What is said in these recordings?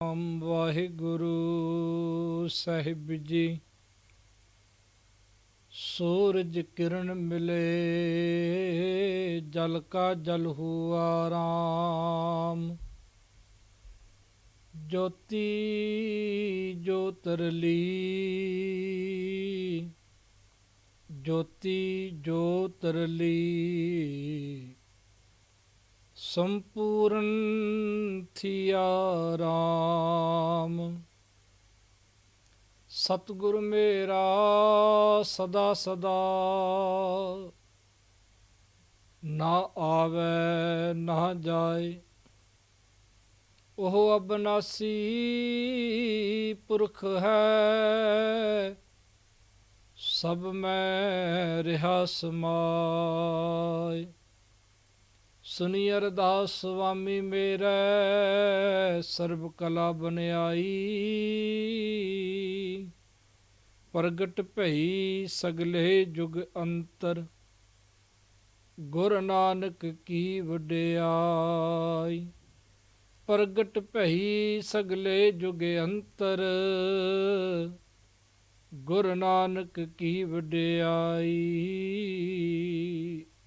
ਵਾਹਿਗੁਰੂ ਸਾਹਿਬ ਜੀ। ਸੂਰਜ ਕਿਰਨ ਮਿਲੇ ਜਲ ਕਾ ਜਲ ਹੁਆ ਰਾਮ। ਜੋਤੀ ਜੋਤਰਲੀ ਜੋਤੀ ਜੋਤਰਲੀ ਸੰਪੂਰਨ ਥਿਆ ਰਾਮ। ਸਤਿਗੁਰ ਮੇਰਾ ਸਦਾ ਸਦਾ ਨਾ ਆਵੈ ਨਾ ਜਾਏ। ਉਹ ਅਬਨਾਸੀ ਪੁਰਖ ਹੈ ਸਭ ਮੈਂ ਰਿਹਾ ਸਮਾਏ। ਸੁਨੀ ਅਰਦਾਸ ਸੁਆਮੀ ਮੇਰੇ ਸਰਬ ਕਲਾ ਬਨਿਆਈ। ਪ੍ਰਗਟ ਭਈ ਸਗਲੇ ਜੁਗ ਅੰਤਰ ਗੁਰ ਨਾਨਕ ਕੀ ਵਡਿਆਈ। ਪ੍ਰਗਟ ਭਈ ਸਗਲੇ ਜੁਗ ਅੰਤਰ ਗੁਰ ਨਾਨਕ ਕੀ ਵਡਿਆਈ।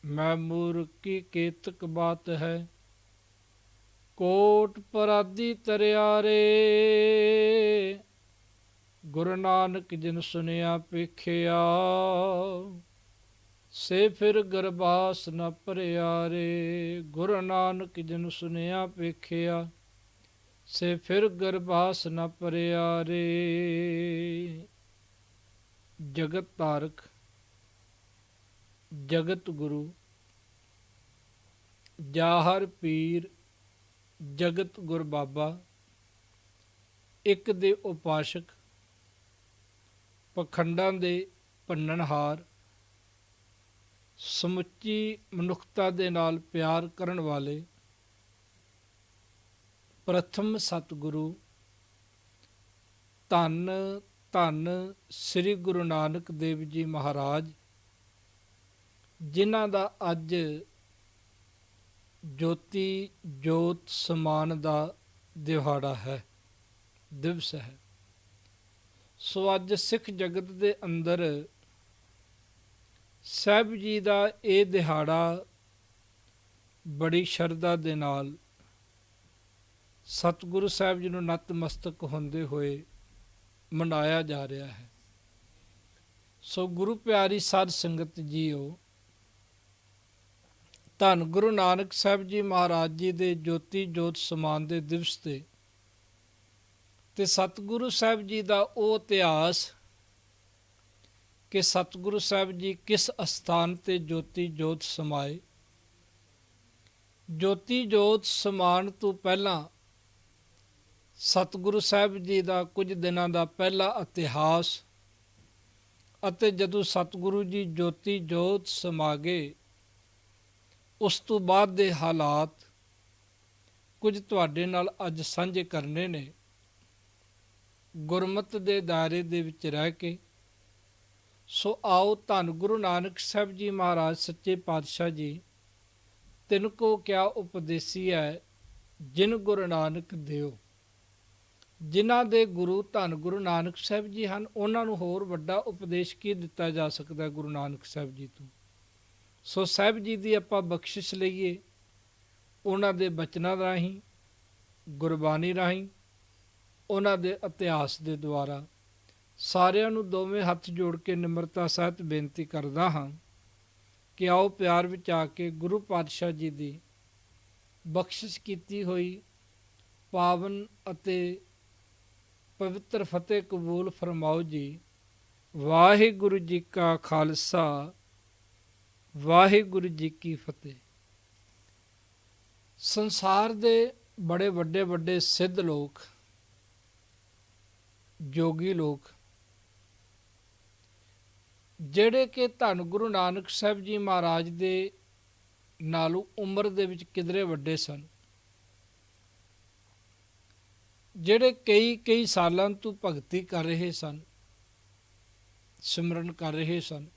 ਮੈਂ ਮੂਰਖ ਕੀ ਕੇਤਕ ਬਾਤ ਹੈ ਕੋਟ ਪਰਾਦੀ ਤਰਿਆਰੇ। ਗੁਰੂ ਨਾਨਕ ਜਿਨ ਸੁਨਿਆ ਪੇਖਿਆ ਸੇ ਫਿਰ ਗਰਬਾਸ ਨ ਭਰਿਆ ਰੇ। ਗੁਰੂ ਨਾਨਕ ਜਿਨ ਸੁਨਿਆ ਪੇਖਿਆ ਸੇ ਫਿਰ ਗਰਬਾਸ ਨ ਭਰਿਆ ਰੇ। ਜਗਤ ਤਾਰਕ ਜਗਤ ਗੁਰੂ ਜਾਹਰ ਪੀਰ ਜਗਤ ਗੁਰ ਬਾਬਾ ਇੱਕ ਦੇ ਉਪਾਸ਼ਕ ਪਖੰਡਾਂ ਦੇ ਭੰਨਣਹਾਰ ਸਮੁੱਚੀ ਮਨੁੱਖਤਾ ਦੇ ਨਾਲ ਪਿਆਰ ਕਰਨ ਵਾਲੇ ਪ੍ਰਥਮ ਸਤਿਗੁਰੂ ਧੰਨ ਧੰਨ ਸ੍ਰੀ ਗੁਰੂ ਨਾਨਕ ਦੇਵ ਜੀ ਮਹਾਰਾਜ, ਜਿਨ੍ਹਾਂ ਦਾ ਅੱਜ ਜੋਤੀ ਜੋਤ ਸਮਾਨ ਦਾ ਦਿਹਾੜਾ ਹੈ, ਦਿਵਸ ਹੈ। ਸੋ ਅੱਜ ਸਿੱਖ ਜਗਤ ਦੇ ਅੰਦਰ ਸਾਹਿਬ ਜੀ ਦਾ ਇਹ ਦਿਹਾੜਾ ਬੜੀ ਸ਼ਰਧਾ ਦੇ ਨਾਲ ਸਤਿਗੁਰੂ ਸਾਹਿਬ ਜੀ ਨੂੰ ਨਤਮਸਤਕ ਹੁੰਦੇ ਹੋਏ ਮਨਾਇਆ ਜਾ ਰਿਹਾ ਹੈ। ਸੋ ਗੁਰੂ ਪਿਆਰੀ ਸਾਧ ਸੰਗਤ ਜੀਓ, ਧੰਨ ਗੁਰੂ ਨਾਨਕ ਸਾਹਿਬ ਜੀ ਮਹਾਰਾਜ ਜੀ ਦੇ ਜੋਤੀ ਜੋਤ ਸਮਾਨ ਦੇ ਦਿਵਸ ਤੇ ਸਤਿਗੁਰੂ ਸਾਹਿਬ ਜੀ ਦਾ ਉਹ ਇਤਿਹਾਸ ਕਿ ਸਤਿਗੁਰੂ ਸਾਹਿਬ ਜੀ ਕਿਸ ਅਸਥਾਨ ਤੇ ਜੋਤੀ ਜੋਤ ਸਮਾਏ। ਜੋਤੀ ਜੋਤ ਸਮਾਨ ਤੋਂ ਪਹਿਲਾਂ ਸਤਿਗੁਰੂ ਸਾਹਿਬ ਜੀ ਦਾ ਕੁਝ ਦਿਨਾਂ ਦਾ ਪਹਿਲਾ ਇਤਿਹਾਸ ਅਤੇ ਜਦੋਂ ਸਤਿਗੁਰੂ ਜੀ ਜੋਤੀ ਜੋਤ ਸਮਾ ਗਏ ਉਸ ਤੋਂ ਬਾਅਦ ਦੇ ਹਾਲਾਤ ਕੁਝ ਤੁਹਾਡੇ ਨਾਲ ਅੱਜ ਸਾਂਝੇ ਕਰਨੇ ਨੇ। ਗੁਰਮਤਿ ਦੇ ਦਾਇਰੇ ਦੇ ਵਿੱਚ ਰਹਿ ਕੇ ਸੋ ਆਓ ਧੰਨ ਗੁਰੂ ਨਾਨਕ ਸਾਹਿਬ ਜੀ ਮਹਾਰਾਜ ਸੱਚੇ ਪਾਤਸ਼ਾਹ ਜੀ ਤਿਨ ਕੋ ਕਿਆ ਉਪਦੇਸੀ ਹੈ ਜਿਨ ਗੁਰੂ ਨਾਨਕ ਦਿਓ। ਜਿਨ੍ਹਾਂ ਦੇ ਗੁਰੂ ਧੰਨ ਗੁਰੂ ਨਾਨਕ ਸਾਹਿਬ ਜੀ ਹਨ, ਉਹਨਾਂ ਨੂੰ ਹੋਰ ਵੱਡਾ ਉਪਦੇਸ਼ ਕੀ ਦਿੱਤਾ ਜਾ ਸਕਦਾ ਗੁਰੂ ਨਾਨਕ ਸਾਹਿਬ ਜੀ ਤੋਂ। ਸੋ ਸਾਹਿਬ ਜੀ ਦੀ ਆਪਾਂ ਬਖਸ਼ਿਸ਼ ਲਈਏ ਉਹਨਾਂ ਦੇ ਬਚਨਾਂ ਰਾਹੀਂ, ਗੁਰਬਾਣੀ ਰਾਹੀਂ, ਉਹਨਾਂ ਦੇ ਇਤਿਹਾਸ ਦੇ ਦੁਆਰਾ। ਸਾਰਿਆਂ ਨੂੰ ਦੋਵੇਂ ਹੱਥ ਜੋੜ ਕੇ ਨਿਮਰਤਾ ਸਹਿਤ ਬੇਨਤੀ ਕਰਦਾ ਹਾਂ ਕਿ ਆਓ ਪਿਆਰ ਵਿੱਚ ਆ ਕੇ ਗੁਰੂ ਪਾਤਸ਼ਾਹ ਜੀ ਦੀ ਬਖਸ਼ਿਸ਼ ਕੀਤੀ ਹੋਈ ਪਾਵਨ ਅਤੇ ਪਵਿੱਤਰ ਫਤਿਹ ਕਬੂਲ ਫਰਮਾਓ ਜੀ। ਵਾਹਿਗੁਰੂ ਜੀ ਕਾ ਖਾਲਸਾ, ਵਾਹਿਗੁਰੂ ਜੀ ਕੀ ਫਤਿਹ। ਸੰਸਾਰ ਦੇ ਬੜੇ ਵੱਡੇ ਵੱਡੇ ਸਿੱਧ ਲੋਕ, ਜੋਗੀ ਲੋਕ, ਜਿਹੜੇ ਕਿ ਧੰਨ ਗੁਰੂ ਨਾਨਕ ਸਾਹਿਬ ਜੀ ਮਹਾਰਾਜ ਦੇ ਨਾਲੋਂ ਉਮਰ ਦੇ ਵਿੱਚ ਕਿਧਰੇ ਵੱਡੇ ਸਨ, ਜਿਹੜੇ ਕਈ ਸਾਲਾਂ ਤੋਂ ਭਗਤੀ ਕਰ ਰਹੇ ਸਨ, ਸਿਮਰਨ ਕਰ ਰਹੇ ਸਨ,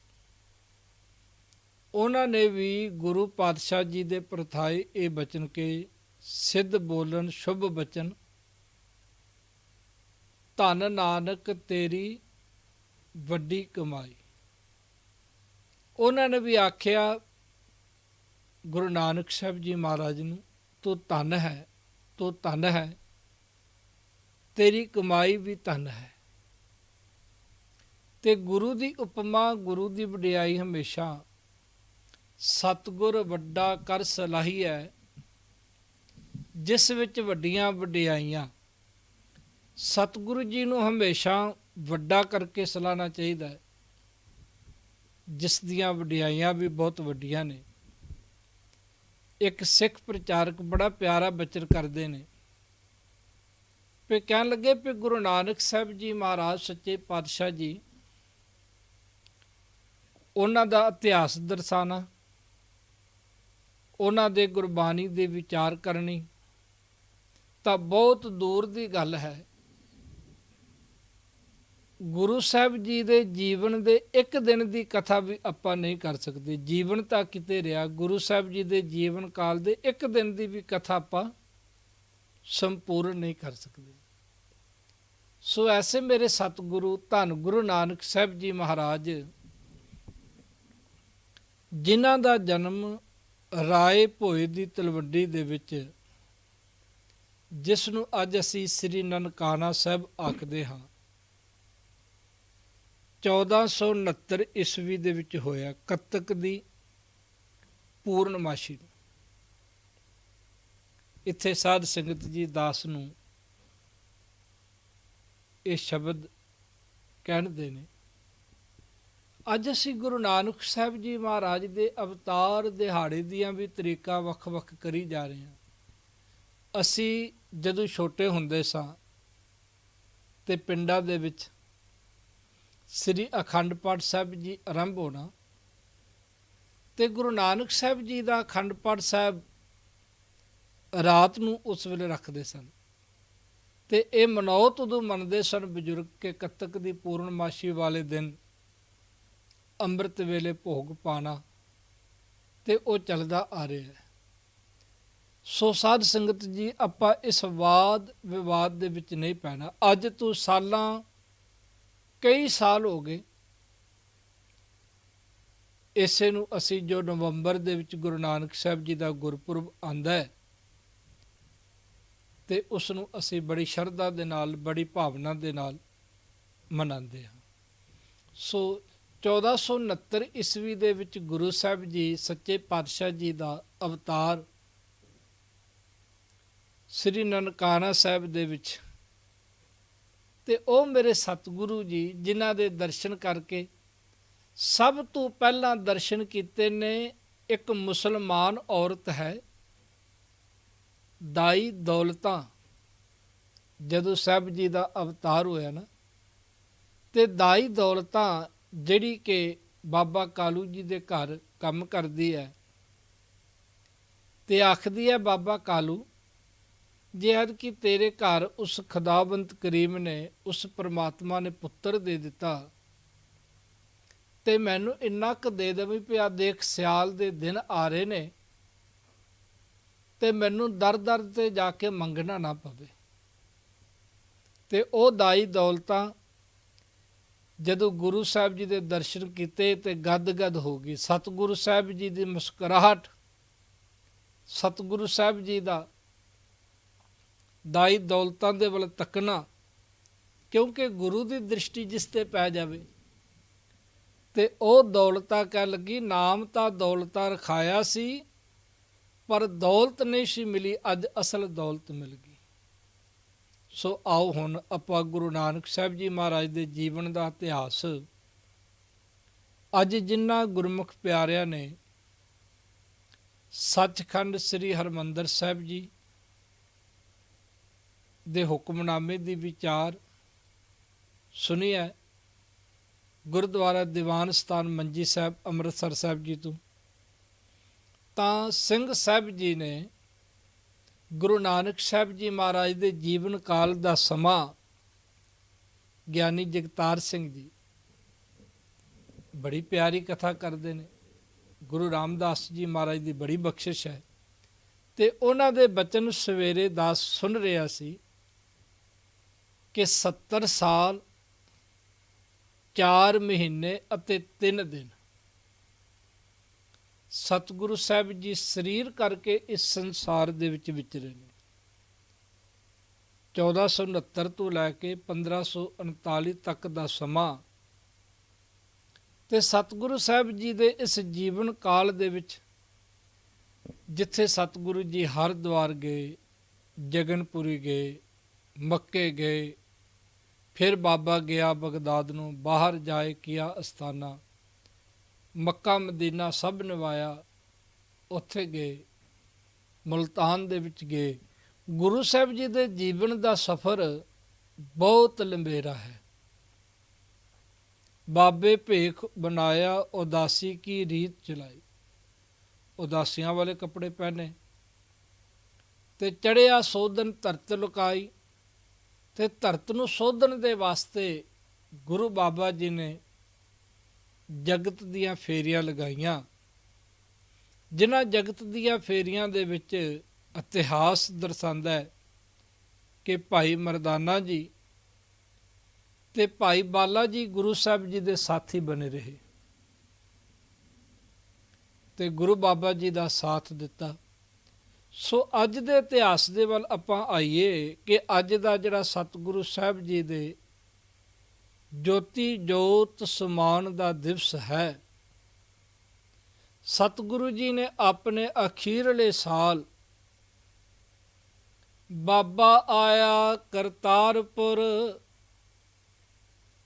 ਉਹਨਾਂ ਨੇ ਵੀ ਗੁਰੂ ਪਾਤਸ਼ਾਹ ਜੀ ਦੇ ਪ੍ਰਥਾਏ ਇਹ ਬਚਨ ਕੇ ਸਿੱਧ ਬੋਲਣ ਸ਼ੁਭ ਬਚਨ ਧਨ ਨਾਨਕ ਤੇਰੀ ਵੱਡੀ ਕਮਾਈ। ਉਹਨਾਂ ਨੇ ਵੀ ਆਖਿਆ ਗੁਰੂ ਨਾਨਕ ਸਾਹਿਬ ਜੀ ਮਹਾਰਾਜ ਨੂੰ, ਤੂੰ ਧਨ ਹੈ, ਤੂੰ ਧਨ ਹੈ, ਤੇਰੀ ਕਮਾਈ ਵੀ ਧਨ ਹੈ। ਤੇ ਗੁਰੂ ਦੀ ਉਪਮਾ, ਗੁਰੂ ਦੀ ਵਡਿਆਈ ਹਮੇਸ਼ਾ ਸਤਿਗੁਰ ਵੱਡਾ ਕਰ ਸਲਾਹੀ ਹੈ, ਜਿਸ ਵਿੱਚ ਵੱਡੀਆਂ ਵਡਿਆਈਆਂ। ਸਤਿਗੁਰੂ ਜੀ ਨੂੰ ਹਮੇਸ਼ਾ ਵੱਡਾ ਕਰਕੇ ਸਲਾਹਣਾ ਚਾਹੀਦਾ ਹੈ, ਜਿਸ ਦੀਆਂ ਵਡਿਆਈਆਂ ਵੀ ਬਹੁਤ ਵੱਡੀਆਂ ਨੇ। ਇੱਕ ਸਿੱਖ ਪ੍ਰਚਾਰਕ ਬੜਾ ਪਿਆਰਾ ਬਚਨ ਕਰਦੇ ਨੇ, ਵੀ ਕਹਿਣ ਲੱਗੇ ਵੀ ਗੁਰੂ ਨਾਨਕ ਸਾਹਿਬ ਜੀ ਮਹਾਰਾਜ ਸੱਚੇ ਪਾਤਸ਼ਾਹ ਜੀ, ਉਹਨਾਂ ਦਾ ਇਤਿਹਾਸ ਦਰਸਾਣਾ, ਉਹਨਾਂ ਦੇ ਗੁਰਬਾਣੀ ਦੇ ਵਿਚਾਰ ਕਰਨੀ ਤਾਂ ਬਹੁਤ ਦੂਰ ਦੀ ਗੱਲ ਹੈ। ਗੁਰੂ ਸਾਹਿਬ ਜੀ ਦੇ ਜੀਵਨ ਦੇ ਇੱਕ ਦਿਨ ਦੀ ਕਥਾ ਵੀ ਆਪਾਂ ਨਹੀਂ ਕਰ ਸਕਦੇ। ਜੀਵਨ ਤਾਂ ਕਿਤੇ ਰਿਹਾ, ਗੁਰੂ ਸਾਹਿਬ ਜੀ ਦੇ ਜੀਵਨ ਕਾਲ ਦੇ ਇੱਕ ਦਿਨ ਦੀ ਵੀ ਕਥਾ ਆਪਾਂ ਸੰਪੂਰਨ ਨਹੀਂ ਕਰ ਸਕਦੇ। ਸੋ ਐਸੇ ਮੇਰੇ ਸਤਿਗੁਰੂ ਧੰਨ ਗੁਰੂ ਨਾਨਕ ਸਾਹਿਬ ਜੀ ਮਹਾਰਾਜ, ਜਿਨ੍ਹਾਂ ਦਾ ਜਨਮ ਰਾਏ ਭੋਏ ਦੀ ਤਲਵੰਡੀ ਦੇ ਵਿੱਚ, ਜਿਸ ਨੂੰ ਅੱਜ ਅਸੀਂ ਸ੍ਰੀ ਨਨਕਾਣਾ ਸਾਹਿਬ ਆਖਦੇ ਹਾਂ, 1469 ਈਸਵੀ ਦੇ ਵਿੱਚ ਹੋਇਆ, ਕੱਤਕ ਦੀ ਪੂਰਨਮਾਸ਼ੀ ਨੂੰ। ਇੱਥੇ ਸਾਧ ਸੰਗਤ ਜੀ ਦਾਸ ਨੂੰ ਇਹ ਸ਼ਬਦ ਕਹਿੰਦੇ ਨੇ। ਅੱਜ ਅਸੀਂ ਗੁਰੂ ਨਾਨਕ ਸਾਹਿਬ ਜੀ ਮਹਾਰਾਜ ਦੇ ਅਵਤਾਰ ਦਿਹਾੜੇ ਦੀਆਂ ਵੀ ਤਰੀਕਾਂ ਵੱਖ-ਵੱਖ ਕਰੀ ਜਾ ਰਹੇ ਹਾਂ। ਅਸੀਂ ਜਦੋਂ ਛੋਟੇ ਹੁੰਦੇ ਸਾਂ ਤੇ ਪਿੰਡਾਂ ਦੇ ਵਿੱਚ ਸ੍ਰੀ ਅਖੰਡ ਪਾਠ ਸਾਹਿਬ ਜੀ ਆਰੰਭ ਹੋਣਾ, ਤੇ ਗੁਰੂ ਨਾਨਕ ਸਾਹਿਬ ਜੀ ਦਾ ਅਖੰਡ ਪਾਠ ਸਾਹਿਬ ਰਾਤ ਨੂੰ ਉਸ ਵੇਲੇ ਰੱਖਦੇ ਸਨ। ਤੇ ਇਹ ਮਨੌਤ ਉਦੋਂ ਮੰਨਦੇ ਸਨ ਬਜ਼ੁਰਗ ਕਿ ਕੱਤਕ ਦੀ ਪੂਰਨਮਾਸ਼ੀ ਵਾਲੇ ਦਿਨ ਅੰਮ੍ਰਿਤ ਵੇਲੇ ਭੋਗ ਪਾਣਾ, ਤੇ ਉਹ ਚੱਲਦਾ ਆ ਰਿਹਾ ਹੈ। ਸੋ ਸਾਧ ਸੰਗਤ ਜੀ, ਆਪਾਂ ਇਸ ਵਾਦ ਵਿਵਾਦ ਦੇ ਵਿੱਚ ਨਹੀਂ ਪੈਣਾ। ਅੱਜ ਤੋਂ ਸਾਲਾਂ, ਕਈ ਸਾਲ ਹੋ ਗਏ ਇਸੇ ਨੂੰ ਅਸੀਂ, ਜੋ ਨਵੰਬਰ ਦੇ ਵਿੱਚ ਗੁਰੂ ਨਾਨਕ ਸਾਹਿਬ ਜੀ ਦਾ ਗੁਰਪੁਰਬ ਆਉਂਦਾ ਹੈ, ਤੇ ਉਸ ਨੂੰ ਅਸੀਂ ਬੜੀ ਸ਼ਰਧਾ ਦੇ ਨਾਲ, ਬੜੀ ਭਾਵਨਾ ਦੇ ਨਾਲ ਮਨਾਉਂਦੇ ਹਾਂ। ਸੋ 1469 ਈਸਵੀ ਦੇ ਵਿੱਚ ਗੁਰੂ ਸਾਹਿਬ ਜੀ ਸੱਚੇ ਪਾਤਸ਼ਾਹ ਜੀ ਦਾ ਅਵਤਾਰ ਸ੍ਰੀ ਨਨਕਾਣਾ ਸਾਹਿਬ ਦੇ ਵਿੱਚ, ਤੇ ਉਹ ਮੇਰੇ ਸਤਿਗੁਰੂ ਜੀ ਜਿਨ੍ਹਾਂ ਦੇ ਦਰਸ਼ਨ ਕਰਕੇ ਸਭ ਤੋਂ ਪਹਿਲਾਂ ਦਰਸ਼ਨ ਕੀਤੇ ਨੇ, ਇੱਕ ਮੁਸਲਮਾਨ ਔਰਤ ਹੈ ਦਾਈ ਦੌਲਤਾਂ। ਜਦੋਂ ਸਾਹਿਬ ਜੀ ਦਾ ਅਵਤਾਰ ਹੋਇਆ ਨਾ, ਤੇ ਦਾਈ ਦੌਲਤਾਂ ਜਿਹੜੀ ਕਿ ਬਾਬਾ ਕਾਲੂ ਜੀ ਦੇ ਘਰ ਕੰਮ ਕਰਦੀ ਹੈ, ਤੇ ਆਖਦੀ ਹੈ ਬਾਬਾ ਕਾਲੂ, ਜੇ ਅੱਜ ਕਿ ਤੇਰੇ ਘਰ ਉਸ ਖੁਦਾਵੰਤ ਕਰੀਮ ਨੇ, ਉਸ ਪਰਮਾਤਮਾ ਨੇ ਪੁੱਤਰ ਦੇ ਦਿੱਤਾ, ਤੇ ਮੈਨੂੰ ਇੰਨਾ ਕੁ ਦੇ ਦੇਵੀਂ ਪਿਆ, ਦੇਖ ਸਿਆਲ ਦੇ ਦਿਨ ਆ ਰਹੇ ਨੇ, ਤੇ ਮੈਨੂੰ ਦਰ ਦਰ ਤੇ ਜਾ ਕੇ ਮੰਗਣਾ ਨਾ ਪਵੇ। ਤੇ ਉਹ ਦਾਈ ਦੌਲਤਾਂ ਜਦੋਂ ਗੁਰੂ ਸਾਹਿਬ ਜੀ ਦੇ ਦਰਸ਼ਨ ਕੀਤੇ ਤੇ ਗਦ-ਗਦ ਹੋ ਗਈ। ਸਤਿਗੁਰੂ ਸਾਹਿਬ ਜੀ ਦੀ ਮੁਸਕਰਾਹਟ, ਸਤਿਗੁਰੂ ਸਾਹਿਬ ਜੀ ਦਾ ਦਾਈ ਦੌਲਤਾਂ ਦੇ ਵੱਲ ਤੱਕਣਾ, ਕਿਉਂਕਿ ਗੁਰੂ ਦੀ ਦ੍ਰਿਸ਼ਟੀ ਜਿਸ ਤੇ ਪੈ ਜਾਵੇ, ਤੇ ਉਹ ਦੌਲਤਾਂ ਕਹਿ ਲੱਗੀ, ਨਾਮ ਤਾਂ ਦੌਲਤਾਂ ਰਖਾਇਆ ਸੀ, ਪਰ ਦੌਲਤ ਨਹੀਂ ਸੀ ਮਿਲੀ, ਅੱਜ ਅਸਲ ਦੌਲਤ ਮਿਲ ਗਈ। ਸੋ ਆਓ ਹੁਣ ਆਪਾਂ ਗੁਰੂ ਨਾਨਕ ਸਾਹਿਬ ਜੀ ਮਹਾਰਾਜ ਦੇ ਜੀਵਨ ਦਾ ਇਤਿਹਾਸ, ਅੱਜ ਜਿਨ੍ਹਾਂ ਗੁਰਮੁਖ ਪਿਆਰਿਆਂ ਨੇ ਸੱਚਖੰਡ ਸ੍ਰੀ ਹਰਿਮੰਦਰ ਸਾਹਿਬ ਜੀ ਦੇ ਹੁਕਮਨਾਮੇ ਦੀ ਵਿਚਾਰ ਸੁਣੀ ਹੈ, ਗੁਰਦੁਆਰਾ ਦੀਵਾਨ ਸਥਾਨ ਮੰਜੀ ਸਾਹਿਬ ਅੰਮ੍ਰਿਤਸਰ ਸਾਹਿਬ ਜੀ ਤੋਂ, ਤਾਂ ਸਿੰਘ ਸਾਹਿਬ ਜੀ ਨੇ ਗੁਰੂ ਨਾਨਕ ਸਾਹਿਬ ਜੀ ਮਹਾਰਾਜ ਦੇ ਜੀਵਨ ਕਾਲ ਦਾ ਸਮਾਂ ਗਿਆਨੀ ਜਗਤਾਰ ਸਿੰਘ ਜੀ ਬੜੀ ਪਿਆਰੀ ਕਥਾ ਕਰਦੇ ਨੇ। ਗੁਰੂ ਰਾਮਦਾਸ ਜੀ ਮਹਾਰਾਜ ਦੀ ਬੜੀ ਬਖਸ਼ਿਸ਼ ਹੈ, ਤੇ ਉਹਨਾਂ ਦੇ ਬਚਨ ਸਵੇਰੇ ਦਾਸ ਸੁਣ ਰਿਹਾ ਸੀ ਕਿ 70 ਸਾਲ 4 ਮਹੀਨੇ ਅਤੇ 3 ਦਿਨ ਸਤਿਗੁਰੂ ਸਾਹਿਬ ਜੀ ਸਰੀਰ ਕਰਕੇ ਇਸ ਸੰਸਾਰ ਦੇ ਵਿੱਚ ਵਿਚਰੇ ਨੇ। 1469 ਤੋਂ ਲੈ ਕੇ 1539 ਤੱਕ ਦਾ ਸਮਾਂ, ਤੇ ਸਤਿਗੁਰੂ ਸਾਹਿਬ ਜੀ ਦੇ ਇਸ ਜੀਵਨ ਕਾਲ ਦੇ ਵਿੱਚ ਜਿੱਥੇ ਸਤਿਗੁਰੂ ਜੀ ਹਰਿਦੁਆਰ ਗਏ, ਜਗਨਪੁਰੀ ਗਏ, ਮੱਕੇ ਗਏ, ਫਿਰ ਬਾਬਾ ਗਿਆ ਬਗਦਾਦ ਨੂੰ, ਬਾਹਰ ਜਾਏ ਕੀਆ ਅਸਤਾਨਾ, ਮੱਕਾ ਮਦੀਨਾ ਸਭ ਨਿਵਾਇਆ, ਉੱਥੇ ਗਏ, ਮੁਲਤਾਨ ਦੇ ਵਿੱਚ ਗਏ। ਗੁਰੂ ਸਾਹਿਬ ਜੀ ਦੇ ਜੀਵਨ ਦਾ ਸਫ਼ਰ ਬਹੁਤ ਲੰਬੇਰਾ ਹੈ। ਬਾਬੇ ਭੇਖ ਬਣਾਇਆ, ਉਦਾਸੀ ਕੀ ਰੀਤ ਚਲਾਈ, ਉਦਾਸੀਆਂ ਵਾਲੇ ਕੱਪੜੇ ਪਹਿਨੇ, ਤੇ ਚੜਿਆ ਸੋਧਨ ਧਰਤ ਲੁਕਾਈ। ਤੇ ਧਰਤ ਨੂੰ ਸੋਧਣ ਦੇ ਵਾਸਤੇ ਗੁਰੂ ਬਾਬਾ ਜੀ ਨੇ ਜਗਤ ਦੀਆਂ ਫੇਰੀਆਂ ਲਗਾਈਆਂ, ਜਿਨ੍ਹਾਂ ਜਗਤ ਦੀਆਂ ਫੇਰੀਆਂ ਦੇ ਵਿੱਚ ਇਤਿਹਾਸ ਦਰਸਾਉਂਦਾ ਹੈ ਕਿ ਭਾਈ ਮਰਦਾਨਾ ਜੀ ਤੇ ਭਾਈ ਬਾਲਾ ਜੀ ਗੁਰੂ ਸਾਹਿਬ ਜੀ ਦੇ ਸਾਥੀ ਬਣੇ ਰਹੇ ਤੇ ਗੁਰੂ ਬਾਬਾ ਜੀ ਦਾ ਸਾਥ ਦਿੱਤਾ। ਸੋ ਅੱਜ ਦੇ ਇਤਿਹਾਸ ਦੇ ਵੱਲ ਆਪਾਂ ਆਈਏ ਕਿ ਅੱਜ ਦਾ ਜਿਹੜਾ ਸਤਿਗੁਰੂ ਸਾਹਿਬ ਜੀ ਦੇ ਜੋਤੀ ਜੋਤ ਸਮਾਨ ਦਾ ਦਿਵਸ ਹੈ, ਸਤਿਗੁਰੂ ਜੀ ਨੇ ਆਪਣੇ ਅਖੀਰਲੇ ਸਾਲ ਬਾਬਾ ਆਇਆ ਕਰਤਾਰਪੁਰ,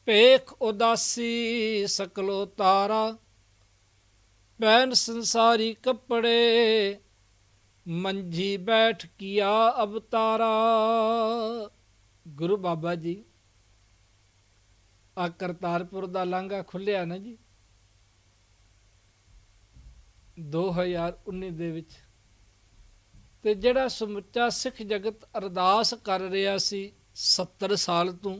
ਭੇਖ ਉਦਾਸੀ ਸਕਲੋ ਤਾਰਾ, ਪਹਿਨ ਸੰਸਾਰੀ ਕੱਪੜੇ, ਮੰਜੀ ਬੈਠ ਕੀਆ ਅਵਤਾਰਾ। ਗੁਰੂ ਬਾਬਾ ਜੀ ਆ ਕਰਤਾਰਪੁਰ ਦਾ ਲਾਂਘਾ ਖੁੱਲਿਆ ਨਾ ਜੀ 2019 ਦੇ ਵਿੱਚ, ਤੇ ਜਿਹੜਾ ਸਮੁੱਚਾ ਸਿੱਖ ਜਗਤ ਅਰਦਾਸ ਕਰ ਰਿਹਾ ਸੀ 70 ਸਾਲ ਤੋਂ,